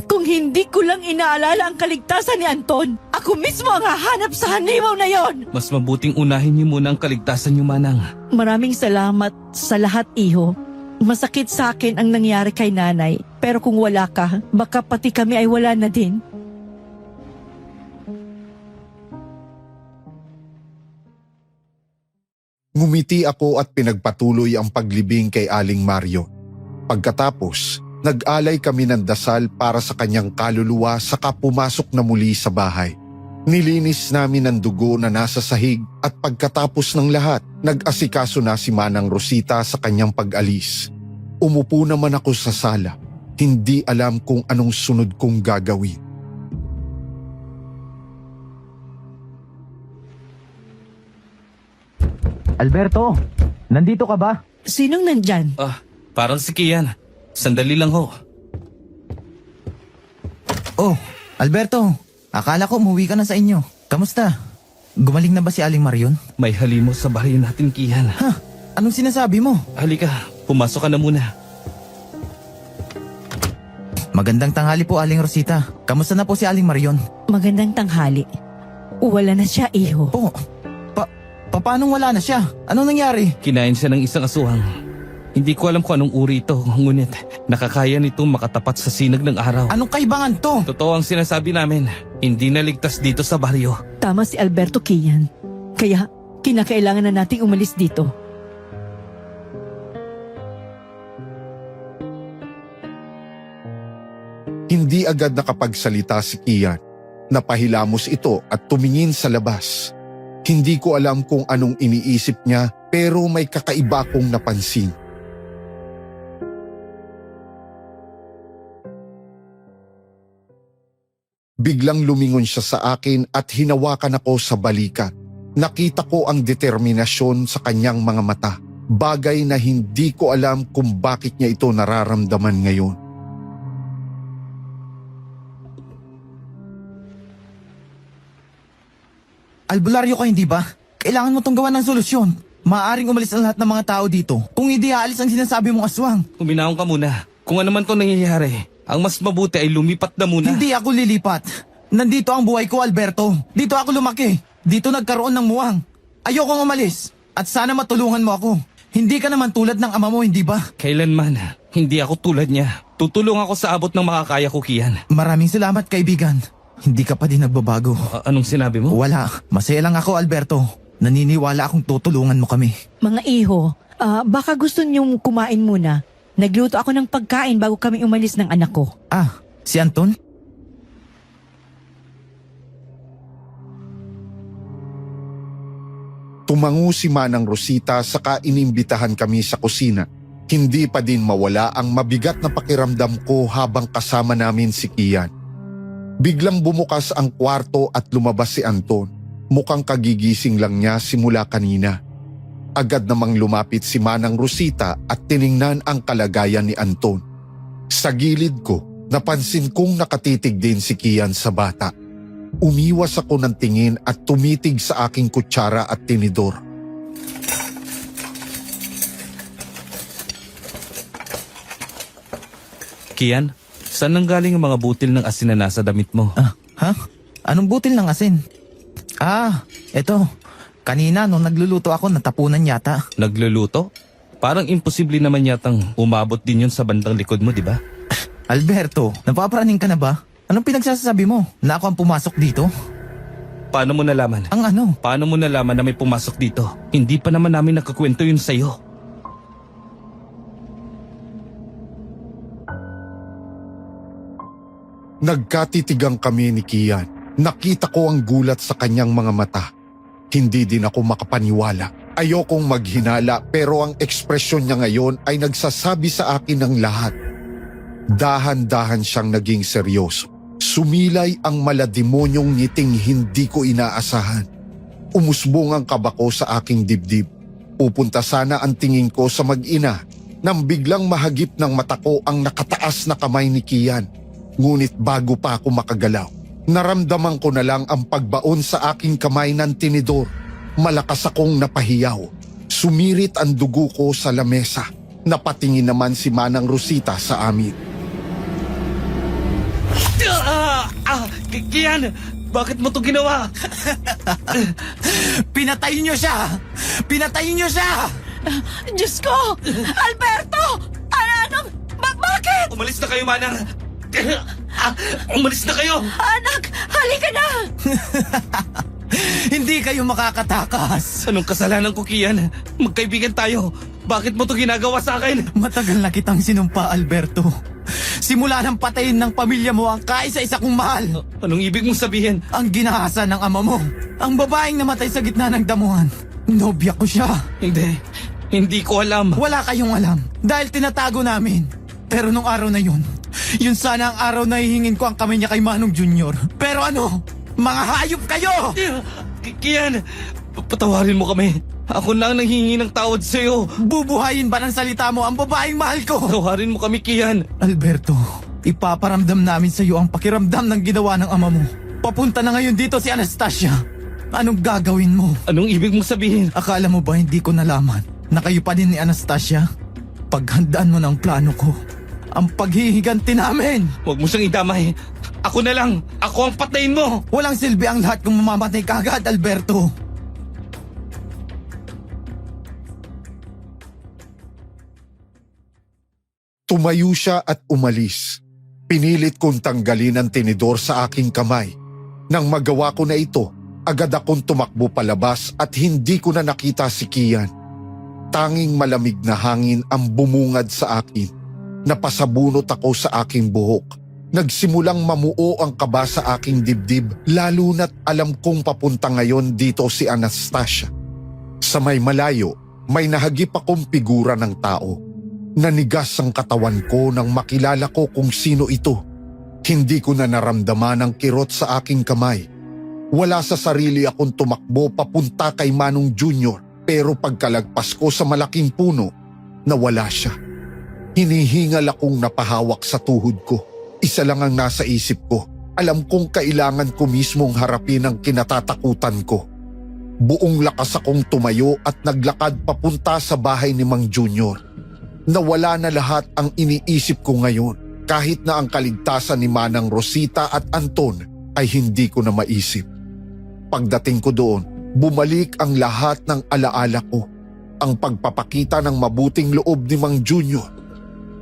Kung hindi ko lang inaalala ang kaligtasan ni Anton, ako mismo ang hahanap sa halimaw na yon. Mas mabuting unahin niyo muna ang kaligtasan niyo, Manang. Maraming salamat sa lahat, iho. Masakit sa akin ang nangyari kay nanay, pero kung wala ka, baka pati kami ay wala na din. Ngumiti ako at pinagpatuloy ang paglibing kay Aling Mario. Pagkatapos, nag-alay kami ng dasal para sa kanyang kaluluwa saka pumasok na muli sa bahay. Nilinis namin ang dugo na nasa sahig at pagkatapos ng lahat, nag-asikaso na si Manang Rosita sa kanyang pag-alis. Umupo naman ako sa sala. Hindi alam kung anong sunod kong gagawin. Alberto, nandito ka ba? Sinong nandyan? Parang si Kian. Sandali lang ho. Oh, Alberto, akala ko umuwi ka na sa inyo. Kamusta? Gumaling na ba si Aling Marion? May halimo sa baryo natin, Kian. Ha? Anong sinasabi mo? Halika, pumasok ka na muna. Magandang tanghali po, Aling Rosita. Kamusta na po si Aling Marion? Magandang tanghali. Wala na siya, iho. Po, paanong wala na siya? Anong nangyari? Kinain siya ng isang asuhang. Hindi ko alam kung anong uri ito, ngunit nakakaya nitong makatapat sa sinag ng araw. Anong kaibangan to? Totoo ang sinasabi namin. Hindi naligtas dito sa baryo. Tama si Alberto, Kian. Kaya, kinakailangan na nating umalis dito. Hindi agad nakapagsalita si Kian. Napahilamos ito at tumingin sa labas. Hindi ko alam kung anong iniisip niya pero may kakaiba akong napansin. Biglang lumingon siya sa akin at hinawakan ako sa balikat. Nakita ko ang determinasyon sa kanyang mga mata. Bagay na hindi ko alam kung bakit niya ito nararamdaman ngayon. Albularyo ka, hindi ba? Kailangan mo tong gawan ng solusyon. Maaaring umalis ang lahat ng mga tao dito. Kung hindi aalis ang sinasabi mong aswang. Kuminahon ka muna. Kung ano man to nangyayari, ang mas mabuti ay lumipat na muna. Hindi ako lilipat. Nandito ang buhay ko, Alberto. Dito ako lumaki. Dito nagkaroon ng muwang. Ayokong umalis. At sana matulungan mo ako. Hindi ka naman tulad ng ama mo, hindi ba? Kailanman, hindi ako tulad niya. Tutulong ako sa abot ng makakaya ko, Kian. Maraming salamat, kaibigan. Hindi ka pa din nagbabago. Anong sinabi mo? Wala. Masaya lang ako, Alberto. Naniniwala akong tutulungan mo kami. Mga iho, baka gusto niyong kumain muna. Nagluto ako ng pagkain bago kami umalis ng anak ko. Ah, si Anton? Tumango si Manang Rosita saka inimbitahan kami sa kusina. Hindi pa din mawala ang mabigat na pakiramdam ko habang kasama namin si Kian. Biglang bumukas ang kwarto at lumabas si Anton. Mukhang kagigising lang niya simula kanina. Agad namang lumapit si Manang Rosita at tiningnan ang kalagayan ni Anton. Sa gilid ko, napansin kong nakatitig din si Kian sa bata. Umiwas ako ng tingin at tumitig sa aking kutsara at tinidor. Kian, saan nang galing ang mga butil ng asin na nasa damit mo? Ha? Anong butil ng asin? Eto. Kanina nung nagluluto ako, natapunan yata. Nagluluto? Parang imposible naman yatang umabot din yun sa bandang likod mo, di ba? Alberto, napaparaning ka na ba? Anong pinagsasabi mo? Na ako ang pumasok dito? Paano mo nalaman? Ang ano? Paano mo nalaman na may pumasok dito? Hindi pa naman namin nakakwento yun sa'yo. Nagkatitigang kami ni Kian. Nakita ko ang gulat sa kanyang mga mata. Hindi din ako makapaniwala. Ayokong maghinala pero ang ekspresyon niya ngayon ay nagsasabi sa akin ng lahat. Dahan-dahan siyang naging seryoso. Sumilay ang malademonyong ngiting hindi ko inaasahan. Umusbong ang kaba ko sa aking dibdib. Pupunta sana ang tingin ko sa mag-ina nang biglang mahagip ng mata ko ang nakataas na kamay ni Kian. Ngunit bago pa ako makagalaw, naramdaman ko na lang ang pagbaon sa aking kamay ng tinidor. Malakas akong napahiyaw. Sumirit ang dugo ko sa lamesa. Napatingin naman si Manang Rosita sa amin. Kian! Bakit mo to ginawa? Pinatay niyo siya! Pinatay niyo siya! Diyos ko! Alberto! Bakit? Umalis na kayo, Manang! Umalis na kayo! Anak, halika na! Hindi kayo makakatakas! Anong kasalanan ko, Kian? Magkaibigan tayo. Bakit mo to ginagawa sa akin? Matagal na kitang sinumpa, Alberto. Simula nang patayin ng pamilya mo ang kaisa-isa kong mahal. Anong ibig mong sabihin? Ang ginahasa ng ama mo. Ang babaeng namatay sa gitna ng damuhan. Nobya ko siya. Hindi ko alam. Wala kayong alam dahil tinatago namin. Pero nung araw na yun sana ang araw na hihingin ko ang kamay niya kay Manong Junior. Pero ano? Mga hayop kayo! Kian, patawarin mo kami. Ako na ang nanghihingi ng tawad sa'yo. Bubuhayin ba ng salita mo ang babaeng mahal ko? Patawarin mo kami, Kian. Alberto, ipaparamdam namin sa iyo ang pakiramdam ng ginawa ng ama mo. Papunta na ngayon dito si Anastasia. Anong gagawin mo? Anong ibig mong sabihin? Akala mo ba hindi ko nalaman na kayo pa din ni Anastasia? Paghandaan mo ng plano ko. Ang paghihiganti namin. Huwag mo siyang idamay. Ako na lang. Ako ang patayin mo. Walang silbi ang lahat kung mamamatay ka agad, Alberto. Tumayo siya at umalis. Pinilit kong tanggalin ang tinidor sa aking kamay. Nang magawa ko na ito, agad akong tumakbo palabas at hindi ko na nakita si Kian. Tanging malamig na hangin ang bumungad sa akin. Napasabunot ako sa aking buhok. Nagsimulang mamuo ang kaba sa aking dibdib lalo na't alam kong papunta ngayon dito si Anastasia. Sa may malayo, may nahagip akong figura ng tao. Nanigas ang katawan ko nang makilala ko kung sino ito. Hindi ko na naramdaman ang kirot sa aking kamay. Wala sa sarili akong tumakbo papunta kay Manong Junior pero pagkalagpas ko sa malaking puno, nawala siya. Hinihingal akong napahawak sa tuhod ko. Isa lang ang nasa isip ko. Alam kong kailangan ko mismong harapin ang kinatatakutan ko. Buong lakas akong tumayo at naglakad papunta sa bahay ni Mang Junior. Nawala na lahat ang iniisip ko ngayon kahit na ang kaligtasan ni Manang Rosita at Anton ay hindi ko na maisip. Pagdating ko doon, bumalik ang lahat ng alaala ko. Ang pagpapakita ng mabuting loob ni Mang Junior.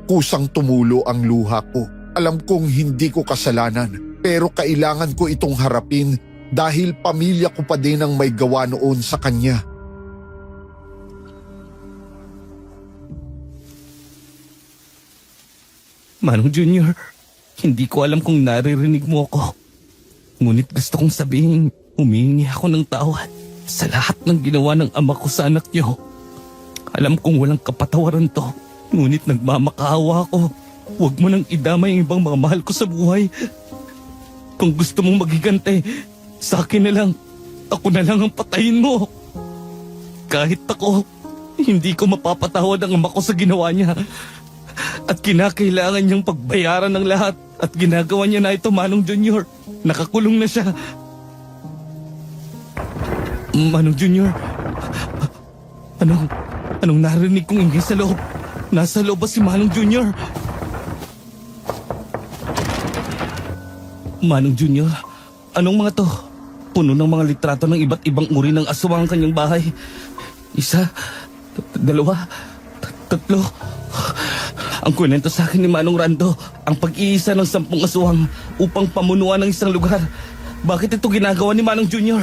Kusang tumulo ang luha ko. Alam kong hindi ko kasalanan pero kailangan ko itong harapin dahil pamilya ko pa din ang may gawa noon sa kanya. Manong Junior, hindi ko alam kung naririnig mo ako. Ngunit gusto kong sabihin, humingi ako ng tawad sa lahat ng ginawa ng ama ko sa anak niyo. Alam kong walang kapatawaran to, ngunit nagmamakaawa ako. Huwag mo nang idamay ang ibang mga mahal ko sa buhay. Kung gusto mong maghigante, sa akin na lang. Ako na lang ang patayin mo. Kahit ako, hindi ko mapapatawad ang ama ko sa ginawa niya. At kinakailangan niyang pagbayaran ng lahat. At ginagawa niya na ito, Manong Junior. Nakakulong na siya. Manong Junior, anong narinig kong ingay sa loob? Nasa loob ba si Manong Junior? Manong Junior, anong mga to? Puno ng mga litrato ng iba't ibang uri ng aswang ang kanyang bahay. Isa, dalawa, tatlo. Ang kunento sa akin ni Manong Rando, ang pag-iisa ng 10 aswang upang pamunuan ng isang lugar. Bakit ito ginagawa ni Manong Junior?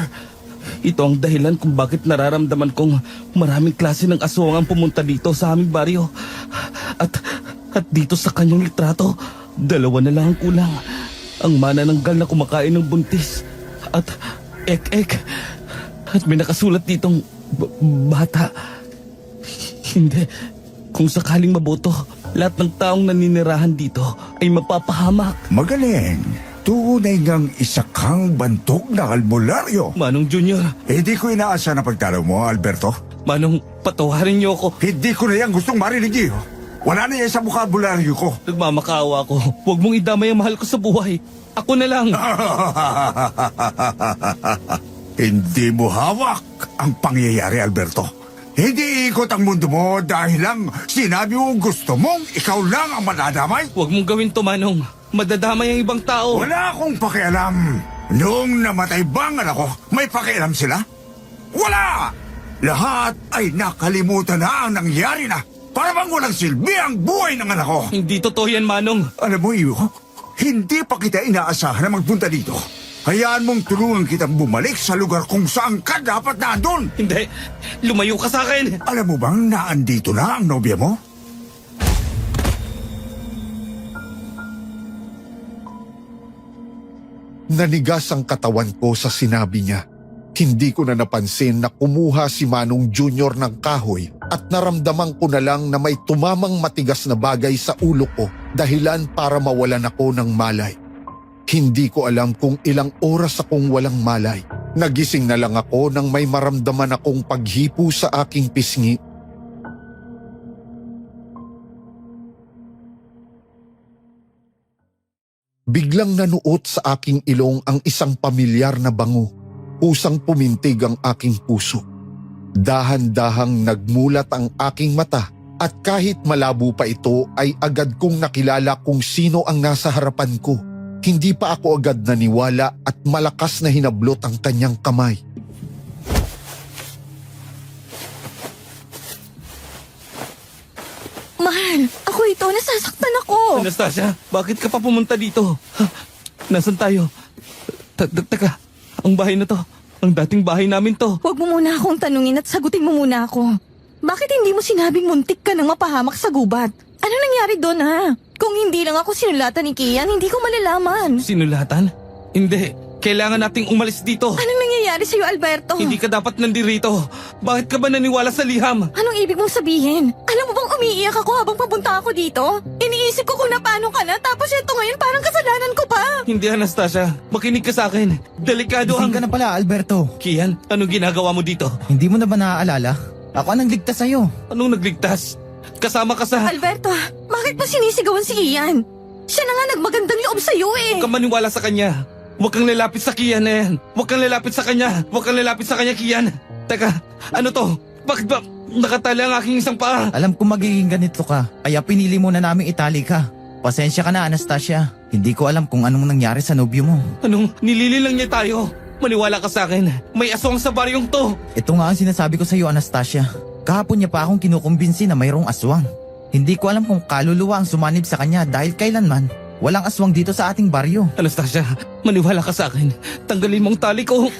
Ito ang dahilan kung bakit nararamdaman kong maraming klase ng aswang ang pumunta dito sa aming baryo. At dito sa kanyang litrato, 2 na lang ang kulang. Ang manananggal na kumakain ng buntis. At ek-ek. At may nakasulat ditong bata. Hindi. Kung sakaling maboto, lahat ng taong naninirahan dito ay mapapahamak. Magaling. Tunay ngang isa kang bantok na albularyo. Manong Junior, Hindi ko inaasa na pagtalo mo, Alberto. Manong patawarin niyo ako. Hindi ko na yan gustong marinig iyo. Wala na yan sa bukabularyo ko. Nagmamakaawa ako. Huwag mong idamay ang mahal ko sa buhay. Ako na lang. Hindi mo hawak ang pangyayari, Alberto. Hindi ikot ang mundo mo dahil lang sinabi mo gusto mong ikaw lang ang madadamay. Huwag mong gawin to, Manong. Madadamay ang ibang tao. Wala akong pakialam. Noong namatay ba ang anak ko, may pakialam sila? Wala! Lahat ay nakalimutan na ang nangyari na. Para bang walang silbi ang buhay ng anak ko. Hindi totoo yan, Manong. Alam mo, iyo, hindi pa kita inaasahan na magpunta dito. Hayaan mong tulungan kitang bumalik sa lugar kung saan ka dapat nandun. Hindi. Lumayo ka sa akin. Alam mo bang naandito na ang nobya mo? Nanigas ang katawan ko sa sinabi niya. Hindi ko na napansin na kumuha si Manong Junior ng kahoy at naramdaman ko na lang na may tumamang matigas na bagay sa ulo ko, dahilan para mawalan ako ng malay. Hindi ko alam kung ilang oras akong walang malay. Nagising na lang ako nang may maramdaman akong paghipo sa aking pisngi. Biglang nanuot sa aking ilong ang isang pamilyar na bango. Pusang pumintig ang aking puso. Dahan-dahang nagmulat ang aking mata at kahit malabo pa ito ay agad kong nakilala kung sino ang nasa harapan ko. Hindi pa ako agad naniwala at malakas na hinablot ang kanyang kamay. Mahal, ako ito. Nasasaktan ako. Anastasia, bakit ka pa pumunta dito? Ha? Nasaan tayo? Teka, ang bahay na to. Ang dating bahay namin to. Huwag mo muna akong tanungin at sagutin mo muna ako. Bakit hindi mo sinabing muntik ka nang mapahamak sa gubat? Ano nangyari doon, ha? Kung hindi lang ako sinulatan ni Kian, hindi ko malalaman. Sinulatan? Hindi. Kailangan nating umalis dito. Anong nangyayari sa'yo, Alberto? Hindi ka dapat nandirito. Bakit ka ba naniwala sa liham? Anong ibig mong sabihin? Alam mo bang umiiyak ako habang papunta ako dito? Iniisip ko kung napano ka na, tapos ito ngayon parang kasalanan ko pa. Hindi, Anastasia. Makinig ka sa akin. Delikado Gising ang... ka na pala, Alberto. Kian, anong ginagawa mo dito? Hindi mo na ba naaalala? Ako ang nagligtas sa'yo. Anong nagligtas? Kasama ka sa... Alberto, bakit mo sinisigawan si Ian? Siya na nga nagmagandang loob sa'yo eh. Huwag kang maniwala sa kanya. Huwag kang lalapit sa Kian na yan. Huwag kang lalapit sa kanya. Huwag kang lalapit sa kanya, Kian. Teka, ano to? Bakit ba nakatali ang aking isang paa? Alam ko magiging ganito ka, kaya pinili mo na naming itali ka. Pasensya ka na, Anastasia. Hindi ko alam kung anong nangyari sa nobyo mo. Anong nilili lang niya tayo? Maniwala ka sa akin. May aswang sa baryong to. Ito nga ang sinasabi ko sa iyo, Anastasia. Kahapon niya pa akong kinukumbinsi na mayroong aswang. Hindi ko alam kung kaluluwa ang sumanib sa kanya dahil kailanman walang aswang dito sa ating baryo. Anastasia, maniwala ka sa akin. Tanggalin mong tali ko.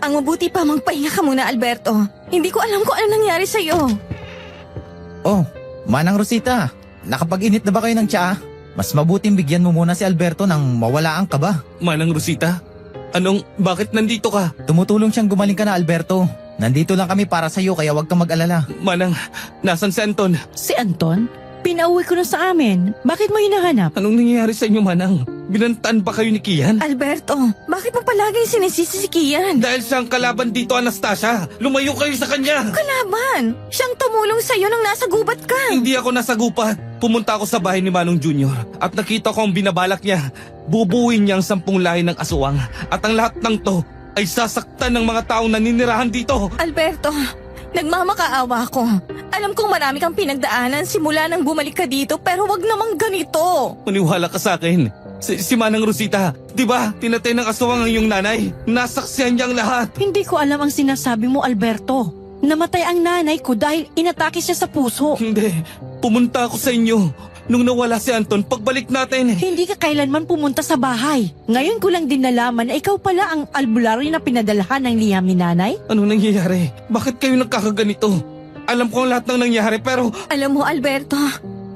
Ang mabuti pa magpahinga ka muna, Alberto. Hindi ko alam kung ano nangyari sa'yo. Oh, Manang Rosita, nakapag-init na ba kayo ng tsaa? Mas mabuting bigyan mo muna si Alberto ng mawala ang kaba. Manang Rosita, bakit nandito ka? Tumutulong siyang gumaling ka na, Alberto. Nandito lang kami para sa'yo kaya huwag kang mag-alala. Manang, nasan si Anton? Si Anton? Pinauwi ko na sa amin. Bakit mo hinahanap? Anong nangyayari sa inyo, Manang? Binantaan ba kayo ni Kian? Alberto, bakit mo palagi sinisisi si Kian? Dahil siyang kalaban dito, Anastasia. Lumayo kayo sa kanya. Kalaban! Siyang tumulong sa'yo nang nasa gubat ka. Hindi ako nasa gupat. Pumunta ako sa bahay ni Manong Junior at nakita ko ang binabalak niya. Bubuin niya ang 10 lahi ng aswang at ang lahat ng to ay sasaktan ng mga taong naninirahan dito. Alberto, nagmamakaawa ko. Alam kong marami kang pinagdaanan simula nang bumalik ka dito pero wag namang ganito. Maniwala ka sa akin. Si Manang Rosita, di ba? Tinatay ng aswang ang iyong nanay. Nasaksihan niya ang lahat. Hindi ko alam ang sinasabi mo, Alberto. Namatay ang nanay ko dahil inatake siya sa puso. Hindi. Pumunta ako sa inyo. Nung nawala si Anton, pagbalik natin. Hindi ka kailanman pumunta sa bahay. Ngayon ko lang din nalaman na ikaw pala ang albularyo na pinadalhan ng liham ni nanay. Ano nangyayari? Bakit kayo nagkakaganito? Alam ko ang lahat ng nangyari pero... Alam mo, Alberto,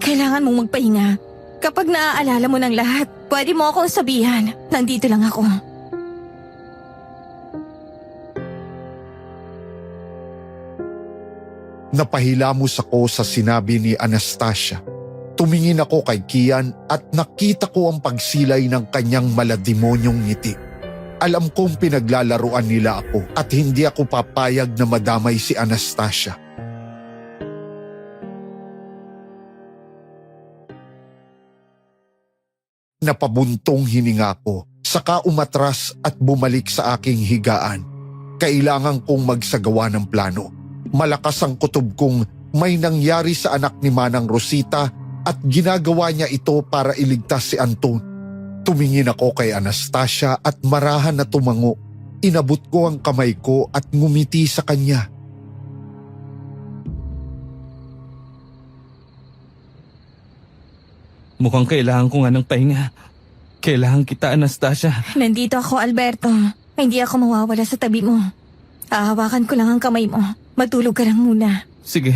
kailangan mong magpahinga. Kapag naaalala mo ng lahat, pwede mo akong sabihan. Nandito lang ako. Napahilamos ako sa sinabi ni Anastasia. Tumingin ako kay Kian at nakita ko ang pagsilay ng kanyang malademonyong ngiti. Alam kong pinaglalaruan nila ako at hindi ako papayag na madamay si Anastasia. Napabuntong hininga ko, saka umatras at bumalik sa aking higaan. Kailangan kong magsagawa ng plano. Malakas ang kutob kong may nangyari sa anak ni Manang Rosita at ginagawa niya ito para iligtas si Anton. Tumingin ako kay Anastasia at marahan na tumango. Inabot ko ang kamay ko at ngumiti sa kanya. Mukhang kailangan ko nga ng pahinga. Kailangan kita, Anastasia. Nandito ako, Alberto. Hindi ako mawawala sa tabi mo. Hahawakan ko lang ang kamay mo. Matulog ka lang muna. Sige,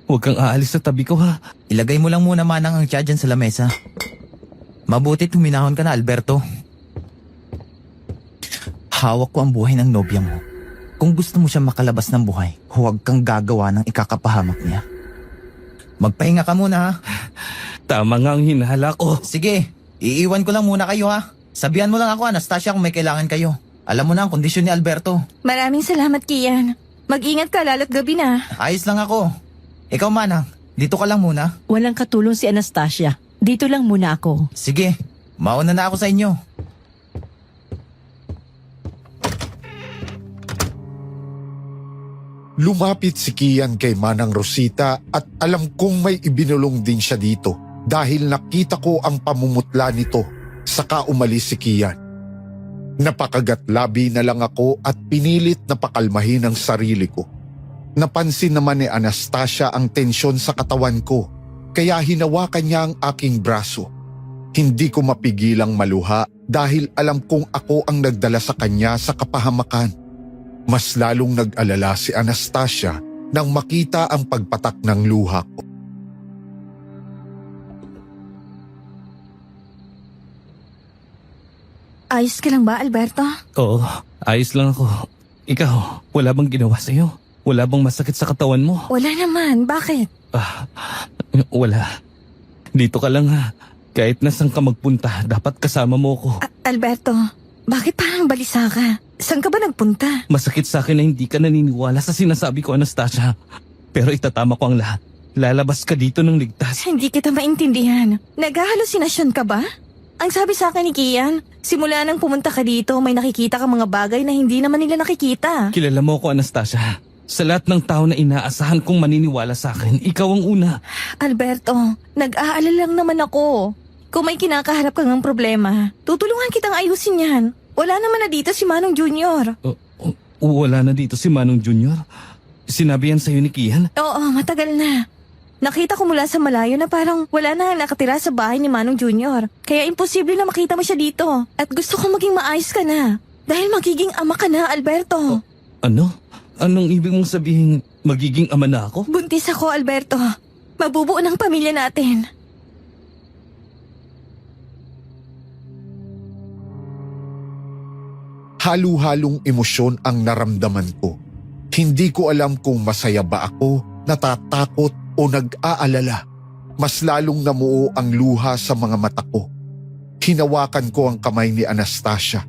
huwag kang aalis sa tabi ko ha. Ilagay mo lang muna Manang ang tiya dyan sa lamesa. Mabuti tuminahon ka na, Alberto. Hawak ko ang buhay ng nobya mo. Kung gusto mo siya makalabas ng buhay, huwag kang gagawa ng ikakapahamak niya. Magpahinga ka muna ha. Tama nga ang hinahala ko. Sige, iiwan ko lang muna kayo ha. Sabihan mo lang ako, Anastasia, kung may kailangan kayo. Alam mo na ang kondisyon ni Alberto. Maraming salamat, Kian. Mag-ingat ka lalo't gabi na. Ayos lang ako. Ikaw, Manang, dito ka lang muna. Walang katulong si Anastasia. Dito lang muna ako. Sige, mauna na ako sa inyo. Lumapit si Kian kay Manang Rosita at alam kong may ibinulong din siya dito dahil nakita ko ang pamumutla nito, saka umalis si Kian. Napakagatlabi na lang ako at pinilit na pakalmahin ang sarili ko. Napansin naman ni Anastasia ang tensyon sa katawan ko, kaya hinawakan niya ang aking braso. Hindi ko mapigilang maluha dahil alam kong ako ang nagdala sa kanya sa kapahamakan. Mas lalong nag-alala si Anastasia nang makita ang pagpatak ng luha ko. Ayos ka lang ba, Alberto? Oo, ayos lang ako. Ikaw, wala bang ginawa sa'yo? Wala bang masakit sa katawan mo? Wala naman. Bakit? Wala. Dito ka lang ha. Kahit nasan ka magpunta, dapat kasama mo ko. Alberto, bakit parang balisa ka? Saan ka ba nagpunta? Masakit sa akin na hindi ka naniniwala sa sinasabi ko, Anastasia. Pero itatama ko ang lahat. Lalabas ka dito ng ligtas. Hindi kita maintindihan. Nag-halusinasyon ka ba? Ang sabi sa akin ni Kian, simula nang pumunta ka dito, may nakikita ka mga bagay na hindi naman nila nakikita. Kilala mo ko, Anastasia. Sa lahat ng tao na inaasahan kong maniniwala sa akin, ikaw ang una. Alberto, nag-aalala lang naman ako. Kung may kinakaharap kang ng problema, tutulungan kitang ayusin yan. Wala naman na dito si Manong Junior. Wala na dito si Manong Junior? Sinabi yan sa'yo ni Kian? Oo, matagal na. Nakita ko mula sa malayo na parang wala na nakatira sa bahay ni Manong Junior. Kaya imposible na makita mo siya dito. At gusto ko maging maayos ka na. Dahil magiging ama ka na, Alberto. Ano? Anong ibig mong sabihin magiging ama na ako? Buntis ako, Alberto. Mabubuo ng pamilya natin. Halo-halong emosyon ang naramdaman ko. Hindi ko alam kung masaya ba ako, natatakot o nag-aalala. Mas lalong namuo ang luha sa mga mata ko. Hinawakan ko ang kamay ni Anastasia.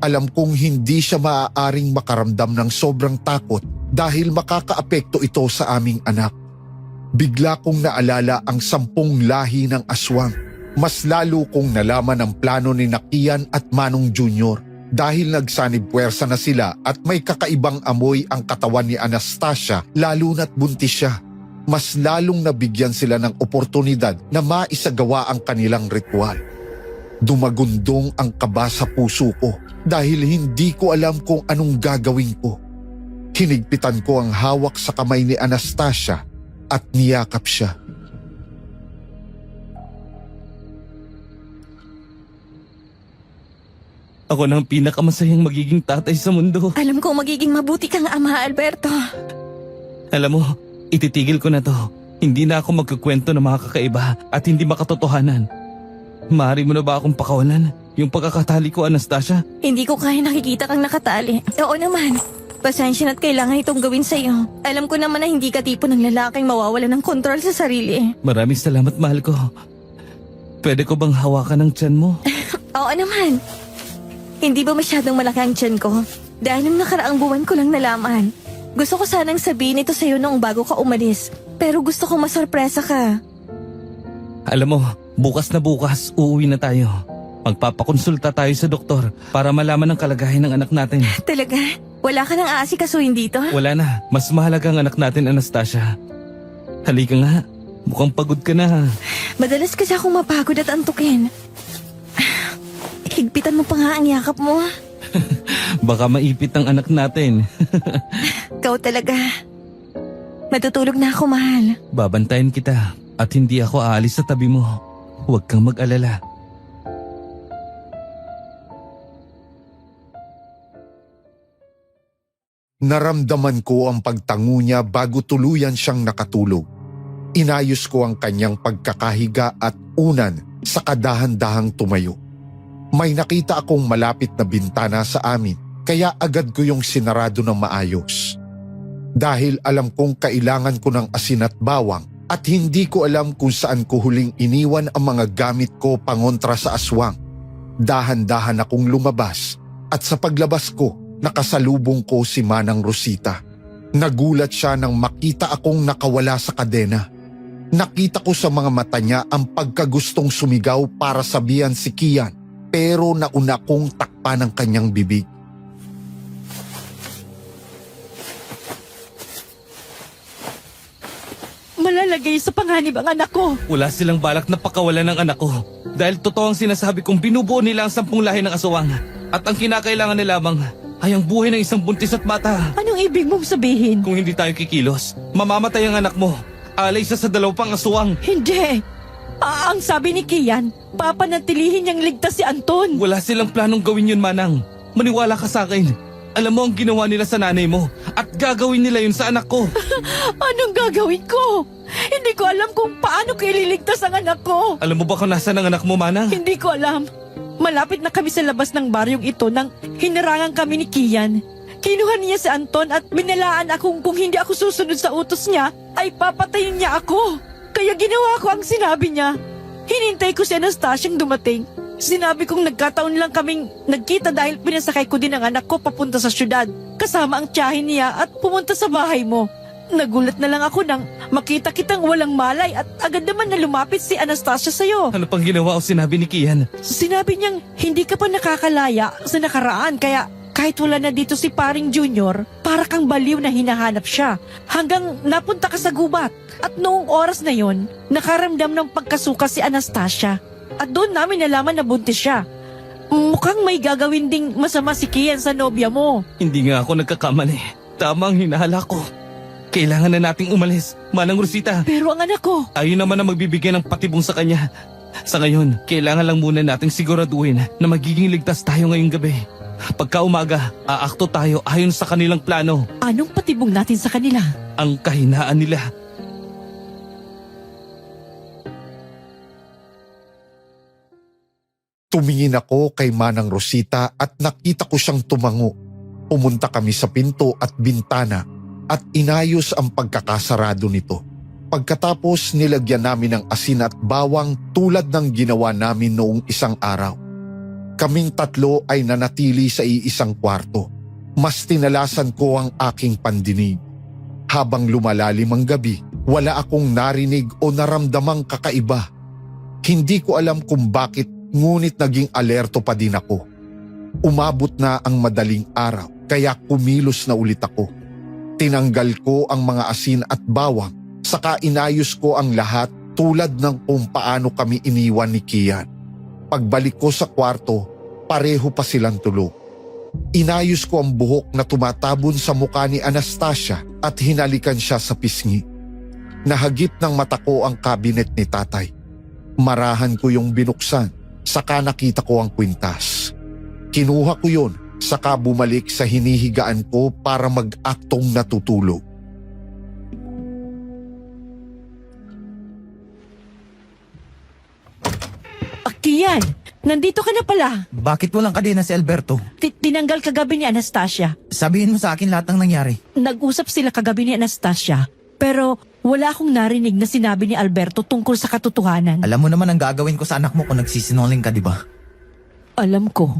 Alam kong hindi siya maaaring makaramdam ng sobrang takot dahil makakaapekto ito sa aming anak. Bigla kong naalala ang 10 lahi ng aswang. Mas lalo kong nalaman ang plano ni Kian at Manong Junior. Dahil nagsanib puwersa na sila at may kakaibang amoy ang katawan ni Anastasia lalo na't buntis siya. Mas lalong nabigyan sila ng oportunidad na maisagawa ang kanilang ritual. Dumagundong ang kaba sa puso ko dahil hindi ko alam kung anong gagawin ko. Hinigpitan ko ang hawak sa kamay ni Anastasia at niyakap siya. Ako na ang pinakamasayang magiging tatay sa mundo. Alam kong magiging mabuti kang ama, Alberto. Alam mo, ititigil ko na to. Hindi na ako magkukwento ng mga kakaiba at hindi makatotohanan. Maaari mo na ba akong pakawalan? Yung pagkakatali ko, Anastasia? Hindi ko kaya nakikita kang nakatali. Oo naman. Pasensya na't kailangan itong gawin sa'yo. Alam ko naman na hindi ka tipo ng lalaking mawawala ng kontrol sa sarili. Maraming salamat, mahal ko. Pwede ko bang hawakan ang tiyan mo? Oo naman. Hindi ba masyadong malaki ang tiyan ko? Dahil nung nakaraang buwan ko lang nalaman. Gusto ko sanang sabihin ito sa'yo noong bago ka umalis. Pero gusto ko masorpresa ka. Alam mo, bukas na bukas, uuwi na tayo. Magpapakonsulta tayo sa doktor para malaman ang kalagayan ng anak natin. Talaga? Wala ka nang aasikasuhin dito? Wala na, mas mahalaga ang anak natin, Anastasia. Halika nga, mukhang pagod ka na. Madalas kasi akong mapagod at antukin. Higpitan mo pa nga ang yakap mo. Baka maipit ang anak natin. Ikaw talaga. Matutulog na ako, mahal. Babantayan kita at hindi ako aalis sa tabi mo. Huwag kang mag-alala. Naramdaman ko ang pagtango niya bago tuluyan siyang nakatulog. Inayos ko ang kanyang pagkakahiga at unan sa kadahan-dahang tumayo. May nakita akong malapit na bintana sa amin kaya agad ko yung sinarado ng maayos. Dahil alam kong kailangan ko ng asin at bawang at hindi ko alam kung saan ko huling iniwan ang mga gamit ko pangontra sa aswang. Dahan-dahan akong lumabas at sa paglabas ko, nakasalubong ko si Manang Rosita. Nagulat siya nang makita akong nakawala sa kadena. Nakita ko sa mga mata niya ang pagkagustong sumigaw para sabihan si Kian, pero nauna kong takpan ang kanyang bibig. Malalagay sa panganib ang anak ko. Wala silang balak na pakawalan ng anak ko. Dahil totoo ang sinasabi kong binubuo nila ang 10 lahi ng aswang. At ang kinakailangan nila lamang ay ang buhay ng isang buntis at bata. Anong ibig mong sabihin? Kung hindi tayo kikilos, mamamatay ang anak mo. Alay siya sa 2 pang aswang. Hindi. Ang sabi ni Kian, papanatilihin niyang ligtas si Anton. Wala silang planong gawin yun, Manang. Maniwala ka sa akin. Alam mo ang ginawa nila sa nanay mo at gagawin nila yun sa anak ko. Anong gagawin ko? Hindi ko alam kung paano ko ililigtas ang anak ko. Alam mo ba kung nasaan ang anak mo, Manang? Hindi ko alam. Malapit na kami sa labas ng baryong ito nang hinarangan kami ni Kian. Kinuha niya si Anton at minalaan akong kung hindi ako susunod sa utos niya, ay papatayin niya ako. Kaya ginawa ko ang sinabi niya. Hinintay ko si Anastasia dumating. Sinabi kong nagkataon lang kaming nagkita dahil pinasakay ko din ang anak ko papunta sa syudad. Kasama ang tiyahin niya at pumunta sa bahay mo. Nagulat na lang ako nang makita kitang walang malay at agad naman na lumapit si Anastasia sa'yo. Ano pang ginawa o sinabi ni Kian? Sinabi niyang hindi ka pa nakakalaya sa nakaraan kaya kahit wala na dito si Paring Junior, para kang baliw na hinahanap siya hanggang napunta ka sa gubat. At noong oras na yon, nakaramdam ng pagkasuka si Anastasia. At doon namin nalaman na buntis siya. Mukhang may gagawin ding masama si Kian sa nobya mo. Hindi nga ako nagkakamali. Tama ang hinahala ko. Kailangan na nating umalis, Manang Rosita. Pero ang anak ko, Ayun naman ang magbibigay ng patibong sa kanya. Sa ngayon, kailangan lang muna nating siguraduhin na magiging ligtas tayo ngayong gabi. Pagka umaga, aakto tayo ayon sa kanilang plano. anong patibong natin sa kanila? Ang kahinaan nila. Tumingin ako kay Manang Rosita at nakita ko siyang tumango. Pumunta kami sa pinto at bintana at inayos ang pagkakasarado nito. Pagkatapos nilagyan namin ng asin at bawang tulad ng ginawa namin noong isang araw. Kaming 3 ay nanatili sa iisang kwarto. Mas tinalasan ko ang aking pandinig. Habang lumalalim ang gabi, wala akong narinig o naramdamang kakaiba. Hindi ko alam kung bakit, ngunit naging alerto pa din ako. Umabot na ang madaling araw, kaya kumilos na ulit ako. Tinanggal ko ang mga asin at bawang, saka inayos ko ang lahat tulad ng kung paano kami iniwan ni Kian. Pagbalik ko sa kwarto, pareho pa silang tulog. Inayos ko ang buhok na tumatabon sa mukha ni Anastasia at hinalikan siya sa pisngi. Nahagip ng mata ko ang cabinet ni tatay. Marahan ko yung binuksan, saka nakita ko ang kwintas. Kinuha ko yun, saka bumalik sa hinihigaan ko para mag-aktong natutulog. Kian, nandito ka na pala. Bakit walang kadena si Alberto? Tinanggal kagabi ni Anastasia. Sabihin mo sa akin lahat ng nangyari. Nag-usap sila kagabi ni Anastasia. Pero wala akong narinig na sinabi ni Alberto tungkol sa katotohanan. Alam mo naman ang gagawin ko sa anak mo kung nagsisinungaling ka, di ba? Alam ko.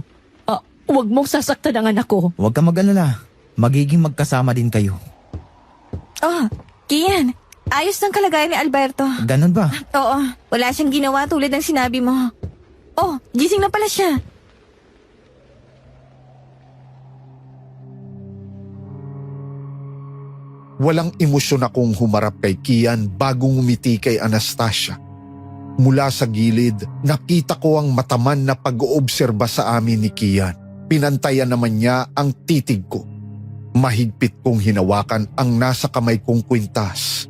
Huwag mong sasaktan ang anak ko. Huwag ka mag-alala. Magiging magkasama din kayo. Oh, Kian, ayos ng kalagayan ni Alberto. Ganon ba? Oo, wala siyang ginawa tulad ng sinabi mo. Oh, gising na pala siya. Walang emosyon akong humarap kay Kian bago ngumiti kay Anastasia. Mula sa gilid, nakita ko ang mataman na pag-oobserba sa amin ni Kian. Pinantayan naman niya ang titig ko. Mahigpit kong hinawakan ang nasa kamay kong kwintas.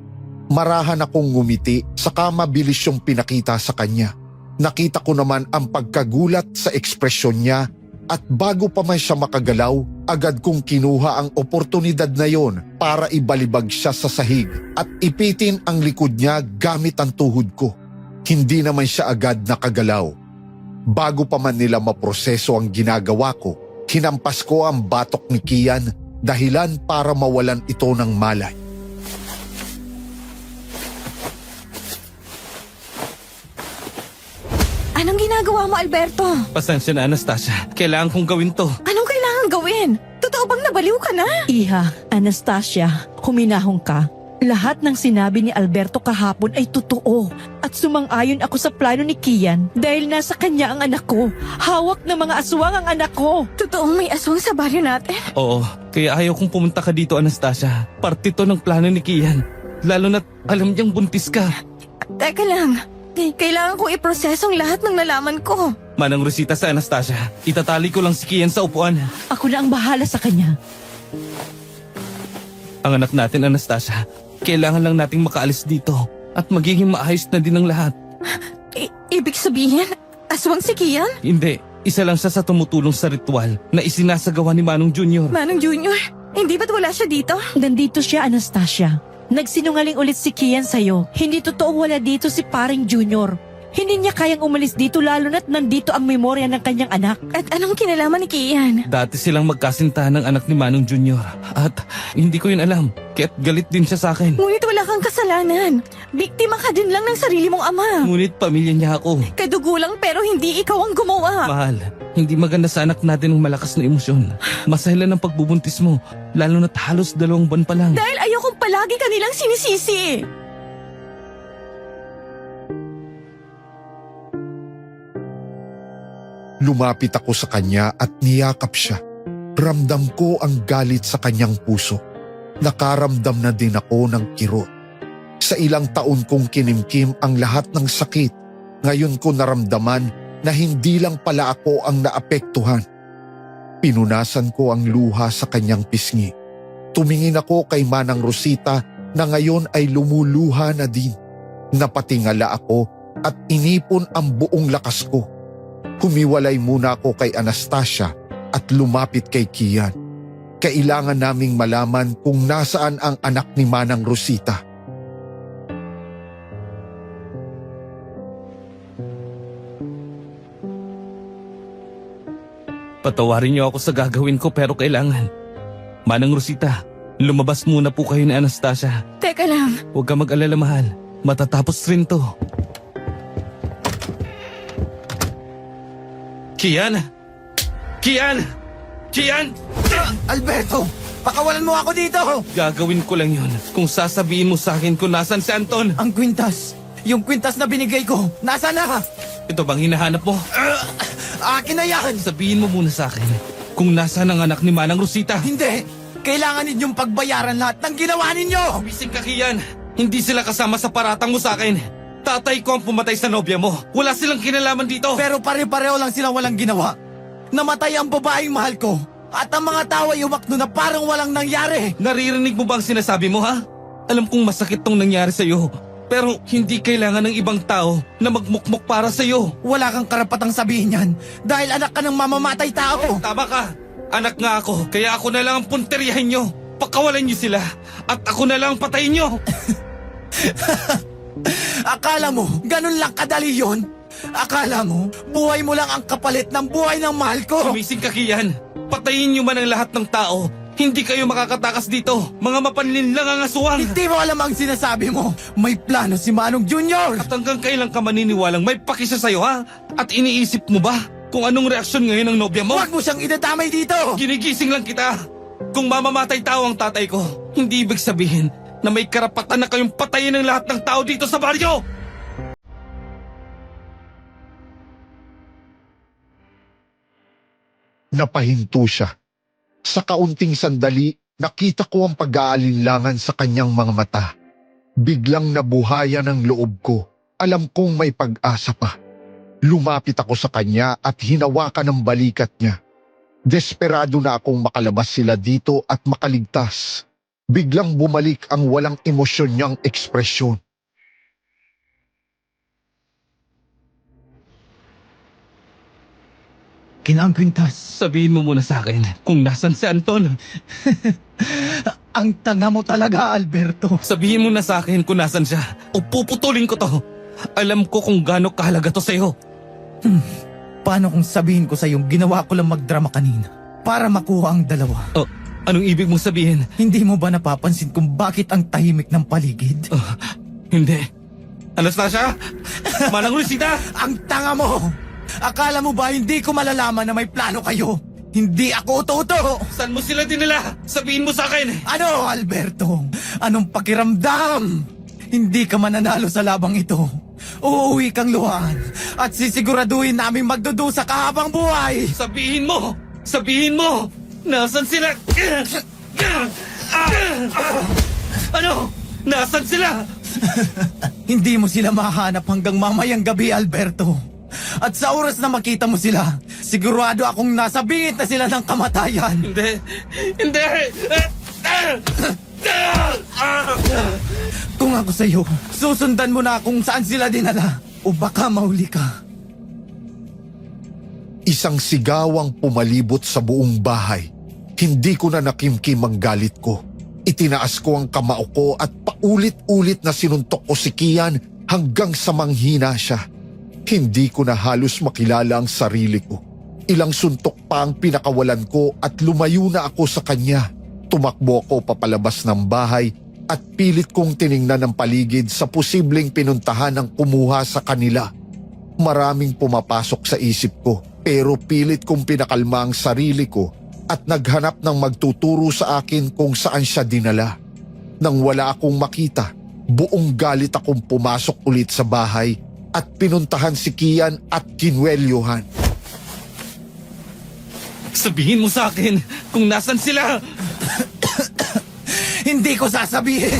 Marahan akong ngumiti, saka mabilis yung pinakita sa kanya. Nakita ko naman ang pagkagulat sa ekspresyon niya at bago pa man siya makagalaw, agad kong kinuha ang oportunidad na yon para ibalibag siya sa sahig at ipitin ang likod niya gamit ang tuhod ko. Hindi naman siya agad nakagalaw. Bago pa man nila maproseso ang ginagawa ko, hinampas ko ang batok ni Kian dahilan para mawalan ito ng malay. Anong ginagawa mo, Alberto? Pasensya na, Anastasia. Kailangan kong gawin to. Anong kailangan gawin? Totoo bang nabaliw ka na? Iha, Anastasia, huminahon ka. Lahat ng sinabi ni Alberto kahapon ay totoo at sumang-ayon ako sa plano ni Kian dahil nasa kanya ang anak ko. Hawak ng mga aswang ang anak ko. Totoong may aswang sa baryo natin? Oo, kaya ayaw kong pumunta ka dito, Anastasia. Parte to ng plano ni Kian. Lalo na't alam niyang buntis ka. Teka lang, kailangan ko iprosesong lahat ng nalaman ko. Manang Rosita sa Anastasia. Itatali ko lang si Kian sa upuan. Ako na ang bahala sa kanya. Ang anak natin, Anastasia. Kailangan lang nating makaalis dito at magiging maayos na din ang lahat. Ibig sabihin, aswang si Kian? Hindi, isa lang siya sa tumutulong sa ritual na isinasagawa ni Manong Junior. Manong Junior, hindi ba't wala siya dito? Nandito siya, Anastasia. Nagsinungaling ulit si Kian sa'yo. Hindi totoo wala dito si Paring Junior. Hindi niya kayang umalis dito lalo na't nandito ang memorya ng kanyang anak. At anong kinalaman ni Kian? Dati silang magkasintahan ng anak ni Manong Junior. At hindi ko yun alam. Kaya't galit din siya sa akin. Ngunit wala kang kasalanan. Biktima ka din lang ng sarili mong ama. Ngunit pamilya niya ako. Kadugo lang pero hindi ikaw ang gumawa. Mahal, hindi maganda sa anak natin ng malakas na emosyon. Masahilan ang pagbubuntis mo, lalo na't halos 2 buwan pa lang. Dahil ayokong palagi kanilang sinisisi. Lumapit ako sa kanya at niyakap siya. Ramdam ko ang galit sa kanyang puso. Nakaramdam na din ako ng kirot. Sa ilang taon kong kinimkim ang lahat ng sakit, ngayon ko naramdaman na hindi lang pala ako ang naapektuhan. Pinunasan ko ang luha sa kanyang pisngi. Tumingin ako kay Manang Rosita na ngayon ay lumuluha na din. Napatingala ako at inipon ang buong lakas ko. Humiwalay muna ako kay Anastasia at lumapit kay Kian. Kailangan naming malaman kung nasaan ang anak ni Manang Rosita. Patawarin niyo ako sa gagawin ko pero kailangan. Manang Rosita, lumabas muna po kayo ni Anastasia. Teka lang, Huwag ka mag-alala, mahal. Matatapos rin to. Kian! Kian! Kian! Alberto! Pakawalan mo ako dito! Gagawin ko lang yun kung sasabihin mo sa akin kung nasan si Anton. Ang kwintas! Yung kwintas na binigay ko! Nasaan na? Ito bang hinahanap mo? Akin na yan! Sabihin mo muna sa akin kung nasaan ang anak ni Manang Rosita. Hindi! Kailangan ninyong pagbayaran lahat ng ginawa ninyo! Bising ka, Kian. Hindi sila kasama sa paratang mo sa akin. Tatay ko ang pumatay sa nobya mo. Wala silang kinalaman dito. Pero pare-pareho lang silang walang ginawa. Namatay ang babaeng mahal ko. At ang mga tao ay umakno na parang walang nangyari. Naririnig mo ba ang sinasabi mo, ha? Alam kong masakit tong nangyari sa'yo. Pero hindi kailangan ng ibang tao na magmukmok para sa'yo. Wala kang karapatang sabihin yan dahil anak ka ng mamamatay tao. Tama ka. Anak nga ako, kaya ako na lang ang punteriyahin nyo. Pakawalan nyo sila. At ako na lang ang patayin nyo. Akala mo, ganun lang kadali yon? Akala mo, buhay mo lang ang kapalit ng buhay ng mahal ko. Sumising ka, Kian. Patayin nyo man ang lahat ng tao. Hindi kayo makakatakas dito. Mga mapanlin lang ang aswang. Hindi mo alam ang sinasabi mo. May plano si Manong Junior. At hanggang kailan ka maniniwalang may pakisa sa'yo, ha? At iniisip mo ba kung anong reaksyon ngayon ng nobya mo? Huwag mo siyang idadamay dito. Ginigising lang kita. Kung mamamatay tao ang tatay ko, hindi ibig sabihin na may karapatan na kayong patayin ng lahat ng tao dito sa baryo. Napahinto siya. Sa kaunting sandali, nakita ko ang pag-aalinlangan sa kanyang mga mata. Biglang nabuhayan ang loob ko. Alam kong may pag-asa pa. Lumapit ako sa kanya at hinawakan ang balikat niya. Desperado na akong makalabas sila dito at makaligtas. Biglang bumalik ang walang emosyon niyang ekspresyon. Kinangkwintas. Sabihin mo muna sa akin kung nasan si Anton. Ang tanga mo talaga, Alberto. Sabihin mo na sa akin kung nasan siya o puputulin ko to. Alam ko kung gaano kahalaga to sa'yo. Paano kung sabihin ko sa yung ginawa ko lang magdrama kanina para makuha ang dalawa? Oh, anong ibig mong sabihin? Hindi mo ba napapansin kung bakit ang tahimik ng paligid? Hindi. Anastasia? Manang Luisita? Ang tanga mo! Akala mo ba hindi ko malalaman na may plano kayo? Hindi ako uto-uto! Saan mo sila dinala? Sabihin mo sa akin. Ano, Alberto? Anong pakiramdam? Hindi ka mananalo sa labang ito. Uuwi kang luhaan at sisiguraduhin namin magdudusa ka habang buhay. Sabihin mo! Sabihin mo! Nasaan sila? Ano? Nasaan sila? Hindi mo sila mahanap hanggang mamayang gabi, Alberto. At sa oras na makita mo sila, sigurado akong nasa bingit na sila ng kamatayan. Hindi. Hindi. Kung ako sa'yo, susundan mo na kung saan sila dinala o baka mahuli ka. Isang sigawang pumalibot sa buong bahay. Hindi ko na nakimkim ang galit ko. Itinaas ko ang kamao ko at paulit-ulit na sinuntok ko si Kian hanggang sa manghina siya. Hindi ko na halos makilala ang sarili ko. Ilang suntok pa ang pinakawalan ko at lumayo na ako sa kanya. Tumakbo ako papalabas ng bahay at pilit kong tiningnan ang paligid sa posibleng pinuntahan ng kumuha sa kanila. Maraming pumapasok sa isip ko pero pilit kong pinakalma ang sarili ko at naghanap ng magtuturo sa akin kung saan siya dinala. Nang wala akong makita, buong galit akong pumasok ulit sa bahay at pinuntahan si Kian at kinwelyohan. Sabihin mo sa akin kung nasan sila. Hindi ko sasabihin.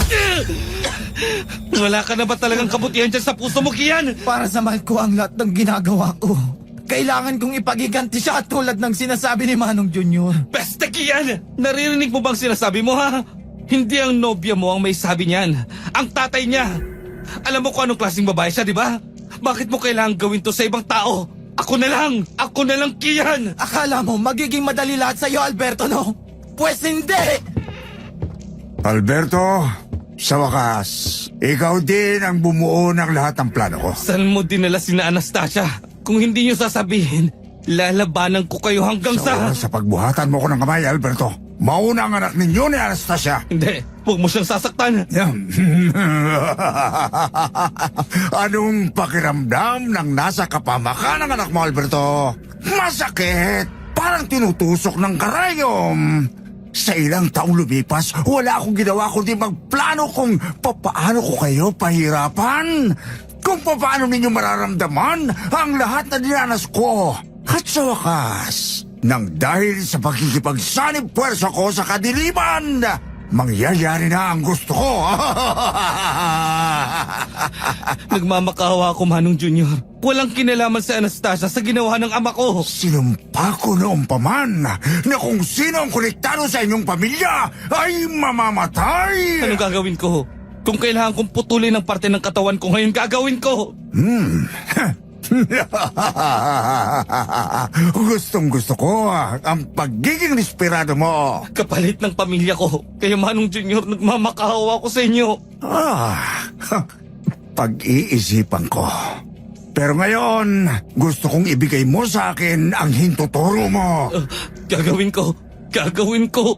Wala ka na ba talagang kabutihan dyan sa puso mo, Kian? Para sa mahal ko ang lahat ng ginagawa ko. Kailangan kong ipagiganti siya tulad ng sinasabi ni Manong Junior. Peste, Kian! Naririnig mo bang sinasabi mo, ha? Hindi ang nobya mo ang may sabi niyan. Ang tatay niya. Alam mo kung anong klaseng babae siya, di ba? Bakit mo kailangan gawin to sa ibang tao? Ako na lang! Ako na lang, Kian! Akala mo magiging madali lahat sa'yo, Alberto, no? Pwes hindi! Alberto, sa wakas, ikaw din ang bumuo ng lahat ng plano ko. Saan mo dinala sina Anastasia? Kung hindi niyo sasabihin, lalabanan ko kayo hanggang Sa pagbuhatan mo ko ng kamay, Alberto, mauna ang anak ninyo ni Anastasia. Hindi, huwag mo siyang sasaktan. Anong pakiramdam ng nasa kapamakan ng anak mo, Alberto? Masakit! Parang tinutusok ng karayom. Sa ilang taong lumipas, wala akong ginawa kundi magplano kung papaano ko kayo pahirapan. Kung papaano ninyo mararamdaman ang lahat na dinanas ko. At sa wakas, nang dahil sa pagkikipagsanib puwersa ko sa kadiliman, mangyayari na ang gusto ko. Nagmamakawa ako, Manong Junior. Walang kinalaman si Anastasia sa ginawa ng ama ko. Sinumpa ko noong paman na kung sino ang konektado sa inyong pamilya ay mamamatay. Anong gagawin ko? Kung kailangan kong putulin ng parte ng katawan ko ngayon, gagawin ko. Gustong gusto ko ang pagiging desperado mo. Kapalit ng pamilya ko. Kaya Manong Junior, nagmamakawa ako sa inyo. Pag-iisipan ko. Pero ngayon, gusto kong ibigay mo sa akin ang hintuturo mo. Gagawin ko. Gagawin ko.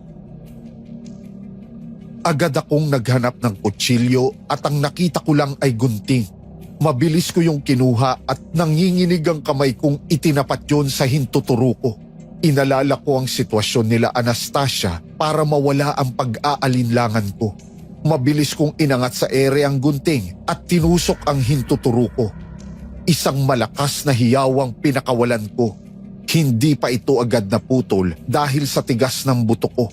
Agad akong naghanap ng kutsilyo at ang nakita ko lang ay gunting. Mabilis ko yung kinuha at nanginginig ang kamay kong itinapat yon sa hintuturo ko. Inalala ko ang sitwasyon nila Anastasia para mawala ang pag-aalinlangan ko. Mabilis kong inangat sa ere ang gunting at tinusok ang hintuturo ko. Isang malakas na hiyawang pinakawalan ko. Hindi pa ito agad naputol dahil sa tigas ng buto ko.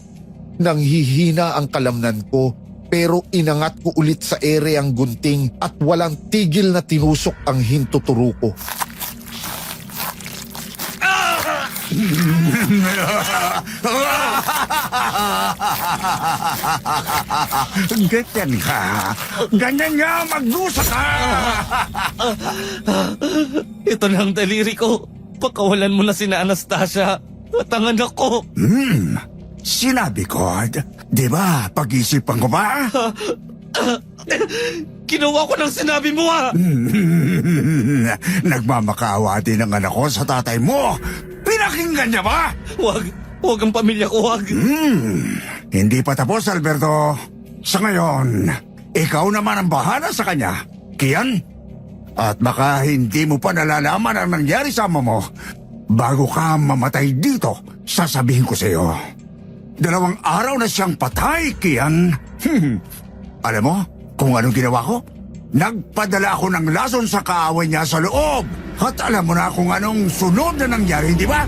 Nanghihina ang kalamnan ko pero inangat ko ulit sa ere ang gunting at walang tigil na tinusok ang hintuturo ko. Ganyan ka. Ganyan nga magdusa ka. Ito na ang daliri ko. Pakawalan mo na sina Anastasia at ang anak ko. Sinabi ko, di ba, pag-isipan ko ba? Ginawa ko ng sinabi mo Nagmamakaawa din ang anak ko sa tatay mo. Pinakinggan niya ba? Huwag ang pamilya ko, huwag. Hindi pa tapos, Alberto. Sa ngayon, ikaw naman ang bahala sa kanya. Kian? At baka hindi mo pa nalalaman ang nangyari sa ama mo. Bago ka mamatay dito, sasabihin ko sa iyo. 2 araw na siyang patay, Kian. Alam mo kung anong ginawa ko? Nagpadala ako ng lason sa kaaway niya sa loob. At alam mo na kung anong sunod na nangyari, di ba?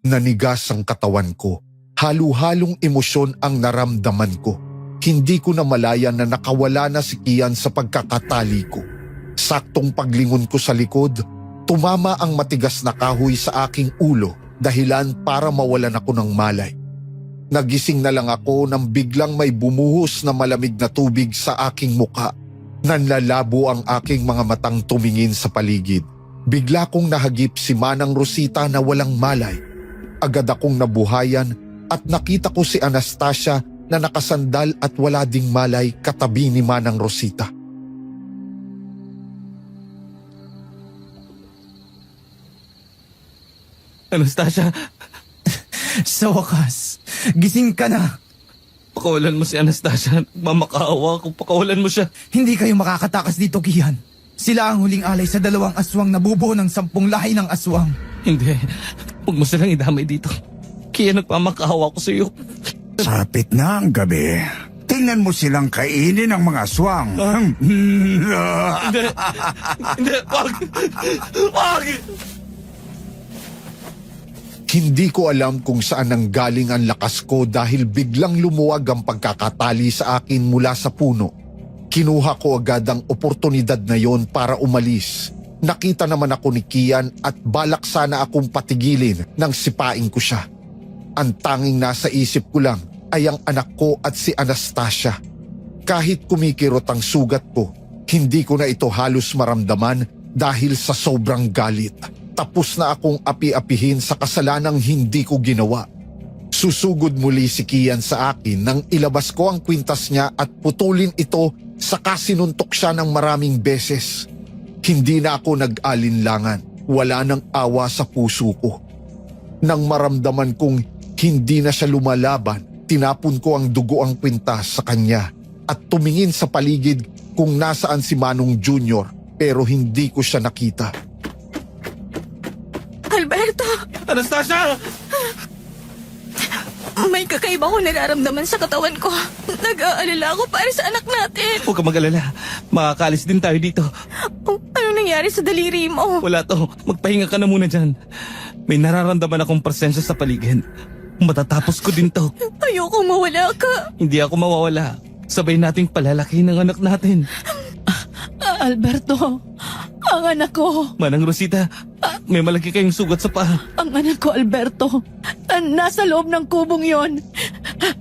Nanigas ang katawan ko. Halo-halong emosyon ang naramdaman ko. Hindi ko na malaya na nakawala na si Kian sa pagkakatali ko. Saktong paglingon ko sa likod, tumama ang matigas na kahoy sa aking ulo, dahilan para mawalan ako ng malay. Nagising na lang ako nang biglang may bumuhos na malamig na tubig sa aking muka. Nanlalabo ang aking mga matang tumingin sa paligid. Bigla kong nahagip si Manang Rosita na walang malay. Agad akong nabuhayan at nakita ko si Anastasia na nakasandal at wala ding malay katabi ni Manang Rosita. Anastasia, Sa wakas, gising ka na. pakawalan mo si Anastasia. Mamakaawa ako, pakawalan mo siya. Hindi kayo makakatakas dito, Kian. Sila ang huling alay sa 2 aswang na bubuo ng 10 lahi ng aswang. Hindi, huwag mo silang idamay dito. Kaya nagmamakaawa ko sa iyo. Sapit na ang gabi. Tingnan mo silang kainin ng mga aswang. Hindi, wag! Wag! Hindi ko alam kung saan nanggaling ang lakas ko dahil biglang lumuwag ang pagkakatali sa akin mula sa puno. Kinuha ko agad ang oportunidad na yon para umalis. Nakita naman ako ni Kian at balak sana akong patigilin nang sipain ko siya. Ang tanging nasa isip ko lang ay ang anak ko at si Anastasia. Kahit kumikirot ang sugat ko, hindi ko na ito halos maramdaman dahil sa sobrang galit. Tapos na akong api-apihin sa kasalanang hindi ko ginawa. Susugod muli si Kian sa akin nang ilabas ko ang kwintas niya at putulin ito saka sinuntok siya ng maraming beses. Hindi na ako nag-alinlangan. Wala nang awa sa puso ko. Nang maramdaman kong hindi na siya lumalaban, tinapon ko ang dugo ang kwintas sa kanya at tumingin sa paligid kung nasaan si Manong Junior pero hindi ko siya nakita. Alberto, Anastasia! may kakaiba ko nararamdaman sa katawan ko. Nag-aalala ako para sa anak natin. Huwag ka mag-alala. Makakaalis din tayo dito. Ano nangyayari sa daliri mo? Wala to. Magpahinga ka na muna dyan. May nararamdaman akong presensya sa paligid. Matatapos ko din to. Ayoko mawala ka. Hindi ako mawawala. Sabay nating palalaki ng anak natin. Alberto, ang anak ko. Manang Rosita, may malaki kayong sugat sa paa. Ang anak ko, Alberto. Nasa loob ng kubong yon.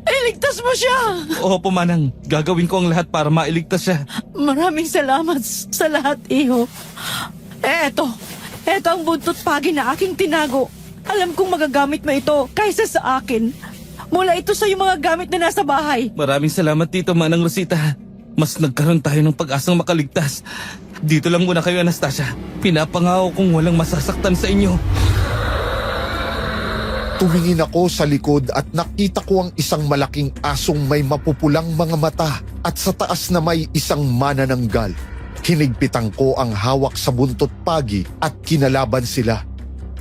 Iligtas mo siya! Opo, Manang. Gagawin ko ang lahat para mailigtas siya. Maraming salamat sa lahat, iho. Eto ang buntot pagi na aking tinago. Alam kong magagamit mo ito kaysa sa akin. Mula ito sa iyong mga gamit na nasa bahay. Maraming salamat dito, Manang Rosita. Mas nagkaroon tayo ng pag-asang makaligtas. Dito lang muna kayo, Anastasia. Pinapangako kong walang masasaktan sa inyo. Tumingin ako sa likod at nakita ko ang isang malaking asong may mapupulang mga mata at sa taas na may isang manananggal. Hinigpitan ko ang hawak sa buntot pagi at kinalaban sila.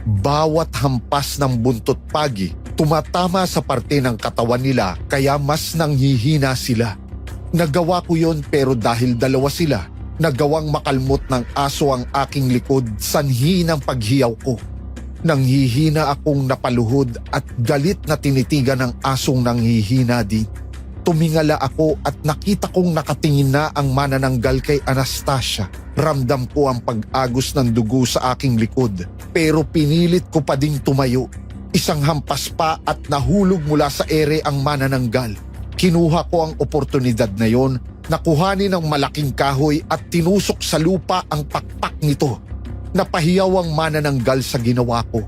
Bawat hampas ng buntot pagi, tumatama sa parte ng katawan nila kaya mas nanghihina sila. Nagawa ko yon pero dahil dalawa sila, nagawang makalmot ng aso ang aking likod sanhi ng paghiyaw ko. Nanghihina akong napaluhod at galit na tinitigan ng asong nanghihina din. Tumingala ako at nakita kong nakatingin na ang manananggal kay Anastasia. Ramdam ko ang pag-agos ng dugo sa aking likod pero pinilit ko pa ding tumayo. Isang hampas pa at nahulog mula sa ere ang manananggal. Kinuha ko ang oportunidad na yon, nakuhanin ang malaking kahoy at tinusok sa lupa ang pakpak nito. Napahiyaw ang manananggal sa ginawa ko.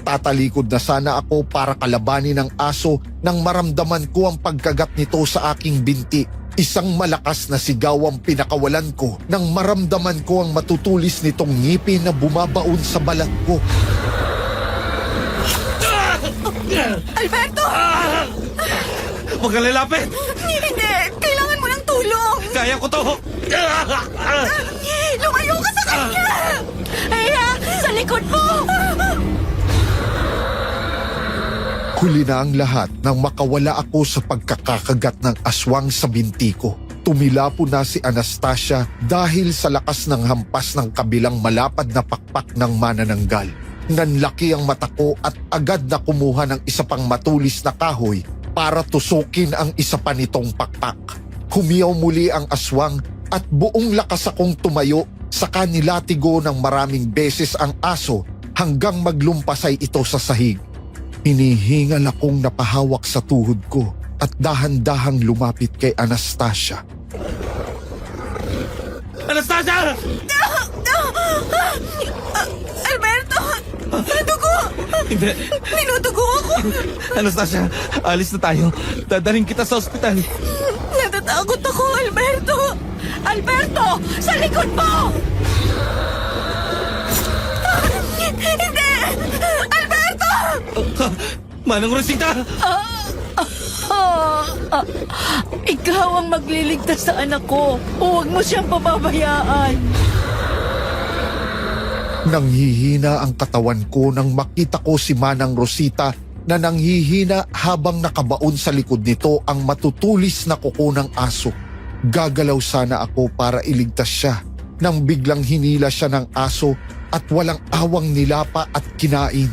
Tatalikod na sana ako para kalabanin ang aso nang maramdaman ko ang pagkagat nito sa aking binti. Isang malakas na sigaw ang pinakawalan ko nang maramdaman ko ang matutulis nitong ngipin na bumabaon sa balat ko. Alberto! Huwag kang lalapit! Hindi! Kailangan mo ng tulong! Kaya ko to! Lumayo ka sa kanya! Sa likod mo! Huli na ang lahat nang makawala ako sa pagkakakagat ng aswang sa binti ko. Tumilapo na si Anastasia dahil sa lakas ng hampas ng kabilang malapad na pakpak ng manananggal. Nanlaki ang mata ko at agad na kumuha ng isa pang matulis na kahoy para tusukin ang isa pa nitong pakpak. Humiyaw muli ang aswang at buong lakas akong tumayo saka nilatigo ng maraming beses ang aso hanggang maglumpasay ito sa sahig. Hinihingal akong napahawak sa tuhod ko at dahan-dahang lumapit kay Anastasia. Anastasia! Alberto! Dugo! Hindi. Ninudugo ako! Anastasia, alis na tayo. Dadalhin kita sa ospital. Natatakot ako, Alberto! Alberto! Sa likod mo! Hindi! Alberto! Manang Rosita! Ikaw ang magliligtas sa anak ko. Huwag mo siyang pababayaan. Nanghihina ang katawan ko nang makita ko si Manang Rosita na nanghihina habang nakabaon sa likod nito ang matutulis na kuko ng aso. Gagalaw sana ako para iligtas siya nang biglang hinila siya ng aso at walang awang nilapa at kinain.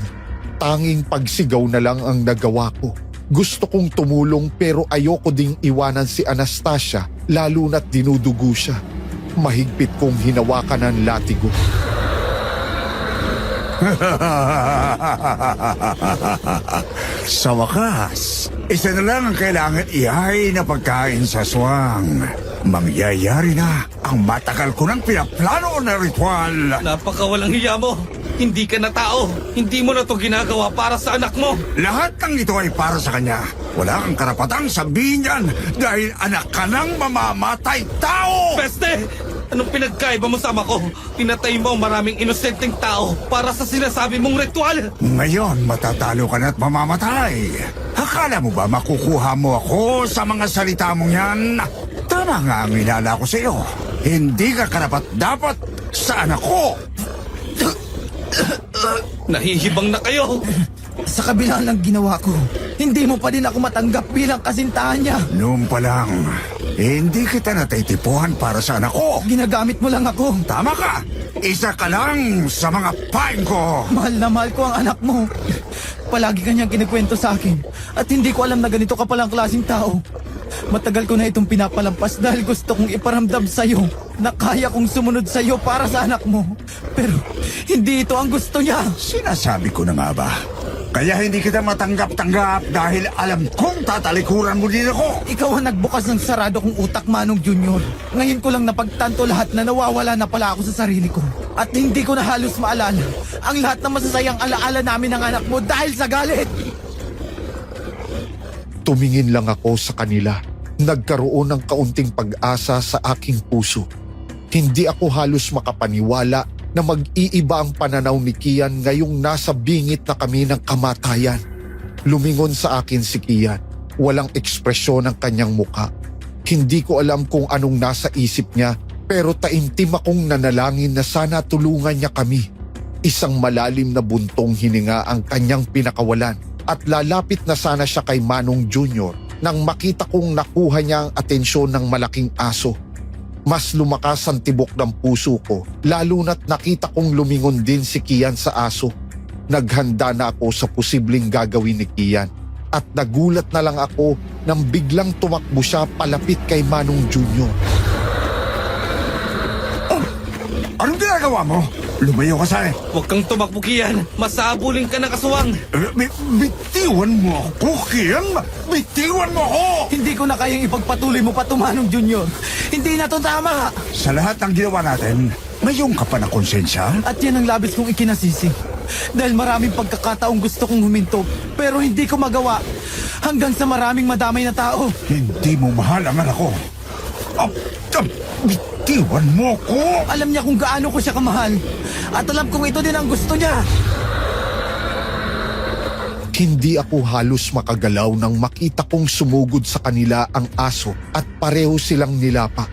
Tanging pagsigaw na lang ang nagawa ko. Gusto kong tumulong pero ayoko ding iwanan si Anastasia lalo na't dinudugo siya. Mahigpit kong hinawakan ang latigo. Sa wakas, isa na lang ang kailangan ihay na pagkain sa aswang. Mangyayari na ang matagal ko ng pinaplano na ritual. Napakawalang hiya mo. Hindi ka na tao. Hindi mo na to ginagawa para sa anak mo. Lahat ng ito ay para sa kanya. Wala kang karapatang sabihin yan dahil anak ka ng mamamatay tao! Peste! Anong pinagkaiba mo sa ama ko? Pinatay mo ang maraming inosenteng tao para sa sinasabi mong ritual. Ngayon, matatalo ka na at mamamatay. Akala mo ba makukuha mo ako sa mga salita mong yan? Tama nga ang inala ko sa iyo. Hindi ka karapat-dapat sa anak ko. Nahihibang na kayo. Sa kabila ng ginawa ko, hindi mo pa din ako matanggap bilang kasintahan niya. Noon pa lang, Hindi kita natitipuhan para sa anak ko. Ginagamit mo lang ako. Tama ka! Isa ka lang sa mga pain ko! Mahal na mahal ko ang anak mo. Palagi kanyang kinikwento sa akin. At hindi ko alam na ganito ka palang klaseng tao. Matagal ko na itong pinapalampas dahil gusto kong iparamdam sa'yo na kaya kong sumunod sa'yo para sa anak mo. Pero hindi ito ang gusto niya. Sinasabi ko na nga ba? Kaya hindi kita matanggap-tanggap dahil alam kong tatalikuran mo din ako. Ikaw ang nagbukas ng sarado kong utak, Manong Junior. Ngayon ko lang napagtanto lahat na nawawala na pala ako sa sarili ko. At hindi ko na halos maalala ang lahat ng masasayang alaala namin ng anak mo dahil sa galit. Tumingin lang ako sa kanila. Nagkaroon ng kaunting pag-asa sa aking puso. Hindi ako halos makapaniwala na mag-iiba ang pananaw ni Kian ngayong nasa bingit na kami ng kamatayan. Lumingon sa akin si Kian. Walang ekspresyon ang kanyang muka. Hindi ko alam kung anong nasa isip niya, pero taimtim akong nanalangin na sana tulungan niya kami. Isang malalim na buntong hininga ang kanyang pinakawalan at lalapit na sana siya kay Manong Junior nang makita kong nakuha niya ang atensyon ng malaking aso. Mas lumakas ang tibok ng puso ko, lalo na't nakita kong lumingon din si Kian sa aso. Naghanda na ako sa posibleng gagawin ni Kian at nagulat na lang ako nang biglang tumakbo siya palapit kay Manong Junior. Anong ginagawa mo? Lumayo ka sa akin. Huwag kang tumakbo, Kian. Masabulin ka ng kaswang. Bitiwan mo ako, Kian! Bitiwan mo ako! Hindi ko na kayang ipagpatuloy mo pa to, Manong Junior. Hindi na to tama. Sa lahat ng ginawa natin, mayroong ka pa na konsensya? At yan ang labis kong ikinasisi. Dahil maraming pagkakataong gusto kong huminto, pero hindi ko magawa. Hanggang sa maraming madamay na tao. Hindi mo mahal ang anak ko. Bitiwan mo ko! Alam niya kung gaano ko siya kamahal. At alam kong ito din ang gusto niya. Hindi ako halos makagalaw nang makita kong sumugod sa kanila ang aso at pareho silang nilapa.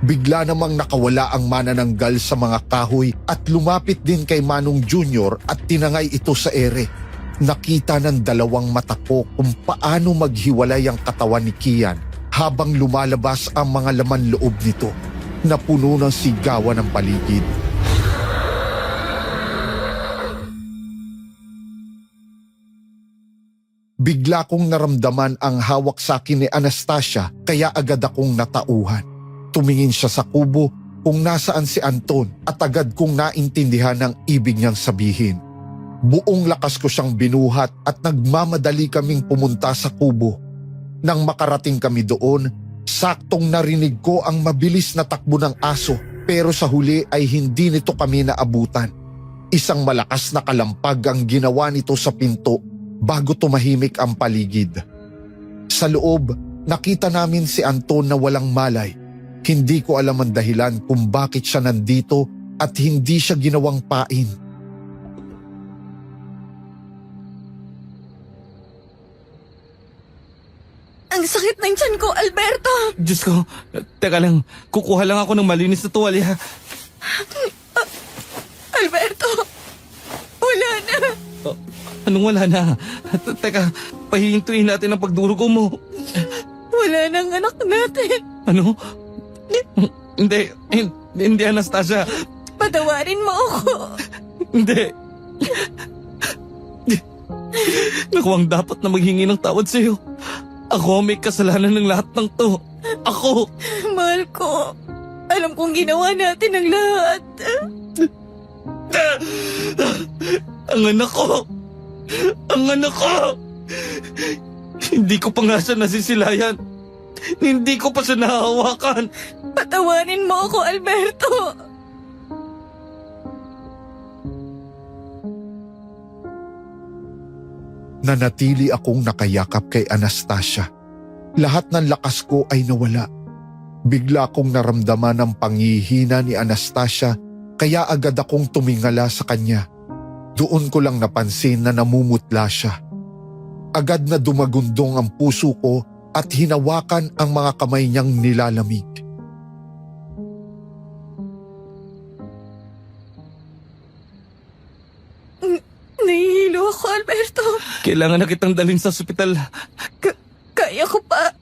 Bigla namang nakawala ang manananggal sa mga kahoy at lumapit din kay Manong Junior at tinangay ito sa ere. Nakita ng dalawang mata ko kung paano maghiwalay ang katawan ni Kian habang lumalabas ang mga laman loob nito na puno ng sigawan ng paligid. Bigla kong naramdaman ang hawak sa akin ni Anastasia kaya agad akong natauhan. Tumingin siya sa kubo kung nasaan si Anton at agad kong naintindihan ang ibig niyang sabihin. Buong lakas ko siyang binuhat at nagmamadali kaming pumunta sa kubo. Nang makarating kami doon, saktong narinig ko ang mabilis na takbo ng aso pero sa huli ay hindi nito kami naabutan. Isang malakas na kalampag ang ginawa nito sa pinto bago tumahimik ang paligid. Sa loob, nakita namin si Anton na walang malay. Hindi ko alam ang dahilan kung bakit siya nandito at hindi siya ginawang pain. Ang sakit ng tiyan ko, Alberto! Diyos ko, teka lang. Kukuha lang ako ng malinis na tuwalya. Alberto! Wala na! Anong wala na? Teka, pahihintuin natin ang pagdurugo mo. Wala nang anak natin! Ano? Hindi Anastasia. Patawarin mo ako! Hindi. Naku, ang dapat na maghingi ng tawad sa'yo. Ako may kasalanan ng lahat ng to. Ako! Mahal ko. Alam kong ginawa natin ang lahat. Ang anak ko! Ang anak ko! Hindi ko pa nga siya nasisilayan. Hindi ko pa siya nahahawakan. Patawarin mo ako, Alberto! Nanatili akong nakayakap kay Anastasia. Lahat ng lakas ko ay nawala. Bigla kong naramdaman ang pangihina ni Anastasia kaya agad akong tumingala sa kanya. Doon ko lang napansin na namumutla siya. Agad na dumagundong ang puso ko at hinawakan ang mga kamay niyang nilalamig. Nahihilo ako, Alberto. Kailangan na kitang dalhin sa ospital. Kaya ko pa.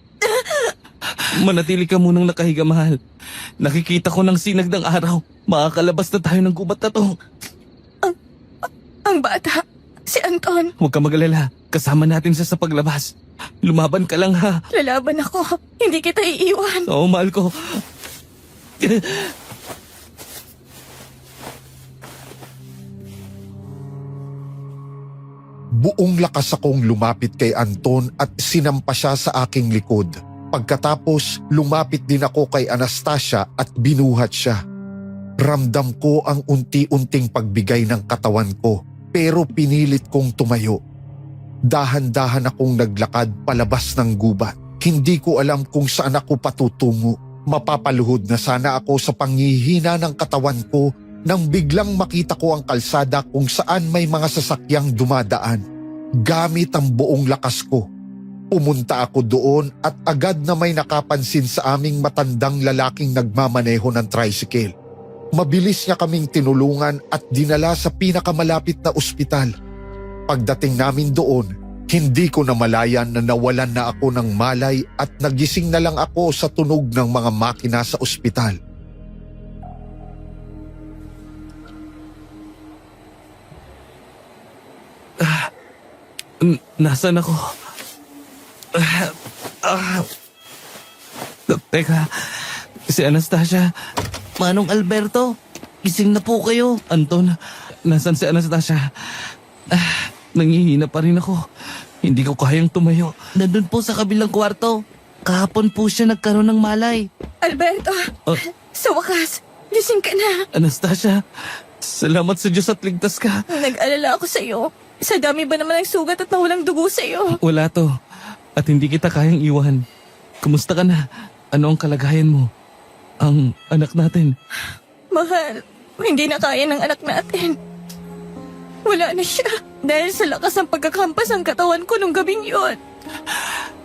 Manatili ka munang nakahiga, mahal. Nakikita ko ng sinag ng araw. Makakalabas na tayo ng gubat na to. Ang bata, si Anton, Huwag ka mag-alala. Kasama natin siya sa paglabas. Lumaban ka lang, ha? lalaban ako. Hindi kita iiwan. Oo, mahal ko. Buong lakas akong lumapit kay Anton at sinampa siya sa aking likod. Pagkatapos, lumapit din ako kay Anastasia at binuhat siya. Ramdam ko ang unti-unting pagbigay ng katawan ko, pero pinilit kong tumayo. Dahan-dahan akong naglakad palabas ng gubat. Hindi ko alam kung saan ako patutungo. Mapapaluhod na sana ako sa panghihina ng katawan ko nang biglang makita ko ang kalsada kung saan may mga sasakyang dumadaan. Gamit ang buong lakas ko, pumunta ako doon at agad na may nakapansin sa aming matandang lalaking nagmamaneho ng tricycle. Mabilis niya kaming tinulungan at dinala sa pinakamalapit na ospital. Pagdating namin doon, hindi ko namalayan na nawalan na ako ng malay at nagising na lang ako sa tunog ng mga makina sa ospital. Nasaan ako? Teka, si Anastasia. Manong Alberto, gising na po kayo. Anton, nasaan si Anastasia? Nangihina pa rin ako. Hindi ko kayang tumayo. Nandun po sa kabilang kwarto. Kahapon po siya nagkaroon ng malay. Alberto, Oh. sa wakas, gising ka na. Anastasia, salamat sa Diyos at ligtas ka. Nag-alala ako sa iyo. Sa dami ba naman ang sugat at nawalang dugo sa iyo? Wala to. At hindi kita kayang iwan. Kumusta ka na? Ano ang kalagayan mo? Ang anak natin. Mahal, hindi na kaya ng anak natin. Wala na siya. Dahil sa lakas ng pagkakampas ng katawan ko nung gabing yon.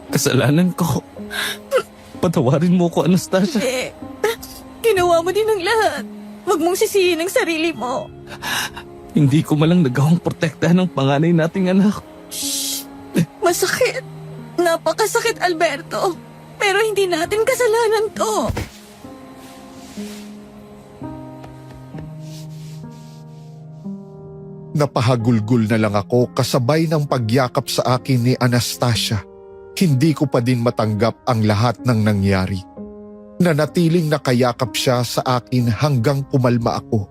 Kasalanan ko. Patawarin mo ko, Anastasia. Eh, ginawa mo din ang lahat. Huwag mong sisihin ang sarili mo. Hindi ko malang nagawang protektahan ng panganay nating anak. Masakit. Napakasakit, Alberto. Pero hindi natin kasalanan to. Napahagulgul na lang ako kasabay ng pagyakap sa akin ni Anastasia. Hindi ko pa din matanggap ang lahat ng nangyari. Nanatiling nakayakap siya sa akin hanggang pumalma ako.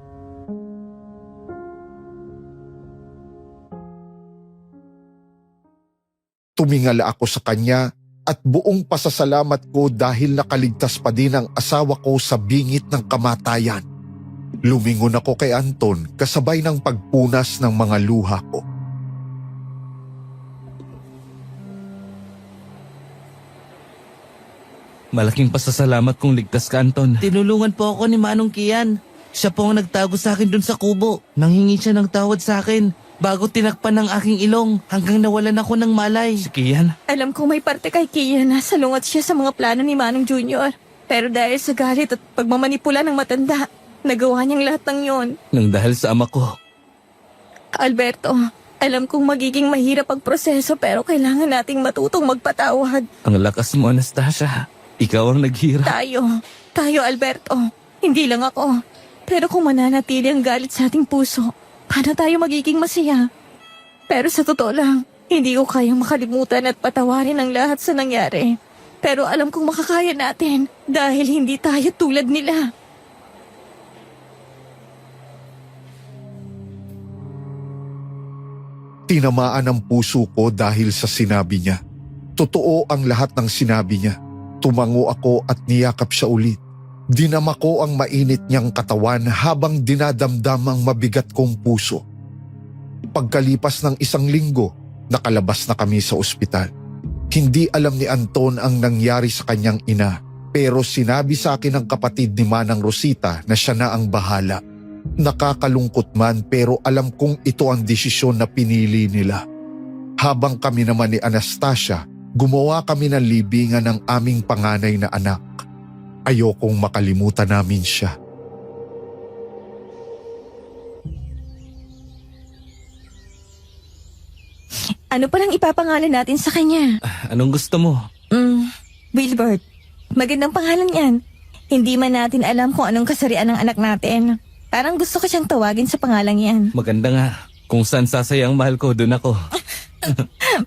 Tumingala ako sa kanya at buong pasasalamat ko dahil nakaligtas pa din ang asawa ko sa bingit ng kamatayan. Lumingon ako kay Anton kasabay ng pagpunas ng mga luha ko. Malaking pasasalamat kung ligtas ka, Anton. Tinulungan po ako ni Manong Kian. Siya po ang nagtago sa akin dun sa kubo. Nanghingi siya ng tawad sa akin bago tinakpan ng aking ilong hanggang nawalan ako ng malay. Si Kian, Alam kong may parte kay Kia na salungat siya sa mga plano ni Manong Junior. Pero dahil sa galit at pagmamanipula ng matanda, nagawa niyang lahat ng yon. nang dahil sa ama ko. Alberto, alam kong magiging mahirap ang proseso pero kailangan nating matutong magpatawad. Ang lakas mo, Anastasia. Ikaw ang naghirap. Tayo Alberto. Hindi lang ako. Pero kung mananatili ang galit sa ating puso, paano tayo magiging masaya? Pero sa totoo lang, hindi ko kayang makalimutan at patawarin ang lahat sa nangyari. Pero alam kong makakaya natin dahil hindi tayo tulad nila. Tinamaan ang puso ko dahil sa sinabi niya. Totoo ang lahat ng sinabi niya. Tumango ako at niyakap siya ulit. Dinama ko ang mainit niyang katawan habang dinadamdam ang mabigat kong puso. Pagkalipas ng 1 linggo, nakalabas na kami sa ospital. Hindi alam ni Anton ang nangyari sa kanyang ina, pero sinabi sa akin ng kapatid ni Manang Rosita na siya na ang bahala. Nakakalungkot man pero alam kong ito ang desisyon na pinili nila. Habang kami naman ni Anastasia, gumawa kami ng libingan ng aming panganay na anak. Ayokong makalimutan namin siya. Ano palang ipapangalan natin sa kanya? Anong gusto mo? Wilbert. Magandang pangalan yan. Hindi man natin alam kung anong kasarian ng anak natin. Parang gusto ko siyang tawagin sa pangalang yan. Maganda nga. Kung saan sasaya ang mahal ko, doon ako.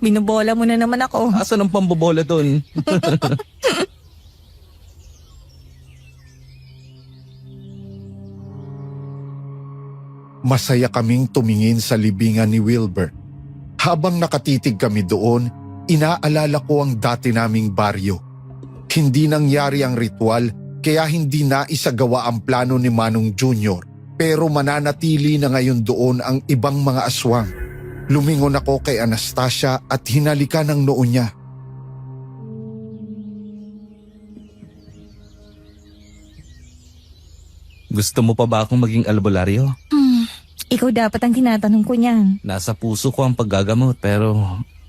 Binubola mo na naman ako. Asan ang pambobola doon? Masaya kaming tumingin sa libingan ni Wilbert. Habang nakatitig kami doon, inaalala ko ang dati naming baryo. Hindi nangyari ang ritual kaya hindi naisagawa ang plano ni Manong Jr. Pero mananatili na ngayon doon ang ibang mga aswang. Lumingon ako kay Anastasia at hinalikan ang noo niya. Gusto mo pa ba akong maging albularyo? Ikaw dapat ang tinatanong ko niyan. Nasa puso ko ang paggagamot pero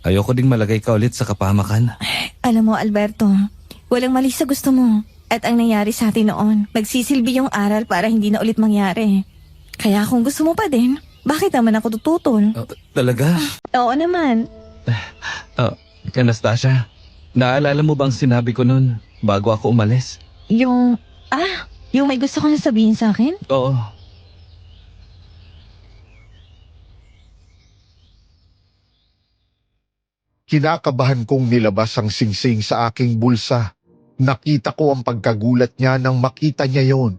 ayoko ding malagay ka ulit sa kapahamakan. Alam mo, Alberto, walang mali sa gusto mo. At ang nangyari sa atin noon, magsisilbi yung aral para hindi na ulit mangyari. Kaya kung gusto mo pa din, bakit naman ako tututol? Talaga? Oo naman. Anastasia, naalala mo bang sinabi ko nun bago ako umalis? Yung may gusto ko na sabihin sa akin? Oo. Kinakabahan kong nilabas ang singsing sa aking bulsa. Nakita ko ang pagkagulat niya nang makita niya yon.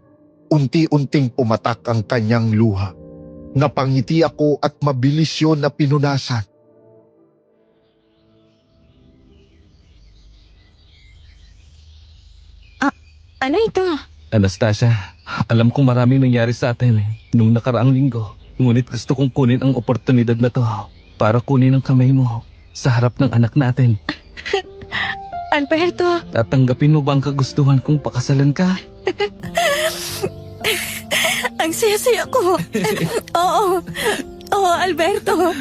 Unti-unting pumatak ang kanyang luha. Napangiti ako at mabilis yon na pinunasan. Ano ito? Anastasia, alam kong maraming nangyari sa atin nung nakaraang linggo. Ngunit gusto kong kunin ang oportunidad na to para kunin ang kamay mo sa harap ng anak natin. Alberto, Tatanggapin mo bang kagustuhan kong pakasalan ka? ang saya-saya ko. Oo, Alberto.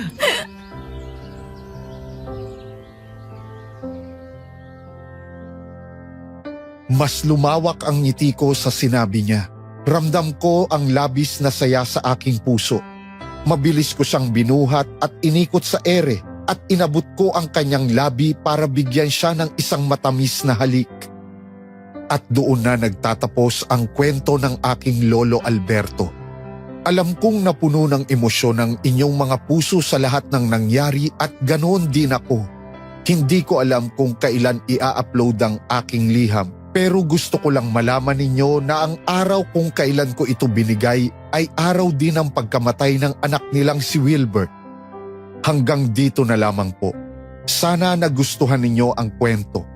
Mas lumawak ang ngiti ko sa sinabi niya. Ramdam ko ang labis na saya sa aking puso. Mabilis ko siyang binuhat at inikot sa ere at inabot ko ang kanyang labi para bigyan siya ng isang matamis na halik. At doon na nagtatapos ang kwento ng aking lolo Alberto. Alam kong napuno ng emosyon ng inyong mga puso sa lahat ng nangyari at ganoon din ako. Hindi ko alam kung kailan ia-upload ang aking liham. Pero gusto ko lang malaman ninyo na ang araw kung kailan ko ito binigay ay araw din ng pagkamatay ng anak nilang si Wilbert. Hanggang dito na lamang po. Sana nagustuhan ninyo ang kwento.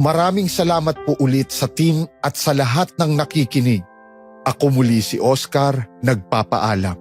Maraming salamat po ulit sa team at sa lahat ng nakikinig. Ako muli si Oscar, nagpapaalam.